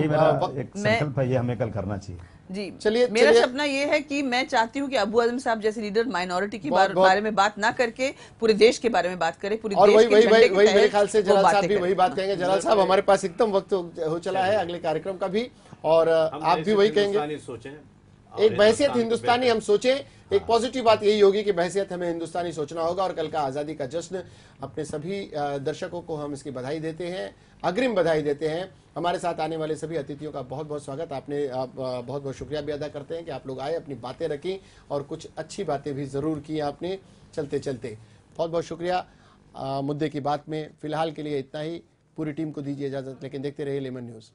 एक संकल्प है, ये हमें कल करना चाहिए। जी चलिए, मेरा सपना ये है कि मैं चाहती हूँ कि अबू आजम साहब जैसे लीडर माइनॉरिटी के बारे में बात ना करके पूरे देश के बारे में बात करें, पूरे और देश के झंडे के वही मेरे ख्याल से जलाल साहब भी वही बात कहेंगे। जलाल साहब हमारे पास एकदम वक्त हो चला है अगले कार्यक्रम का भी, और आप भी वही कहेंगे। एक बहसियत हिंदुस्तानी हम सोचें, एक पॉजिटिव बात यही होगी कि बहसियत हमें हिंदुस्तानी सोचना होगा। और कल का आज़ादी का जश्न, अपने सभी दर्शकों को हम इसकी बधाई देते हैं, अग्रिम बधाई देते हैं। हमारे साथ आने वाले सभी अतिथियों का बहुत बहुत स्वागत। आपने बहुत बहुत शुक्रिया भी अदा करते हैं कि आप लोग आए, अपनी बातें रखी और कुछ अच्छी बातें भी ज़रूर की आपने चलते चलते। बहुत बहुत शुक्रिया। मुद्दे की बात में फ़िलहाल के लिए इतना ही। पूरी टीम को दीजिए इजाज़त, लेकिन देखते रहिए लेमन न्यूज़।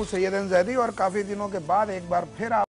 सैयद जैदी और काफी दिनों के बाद एक बार फिर आप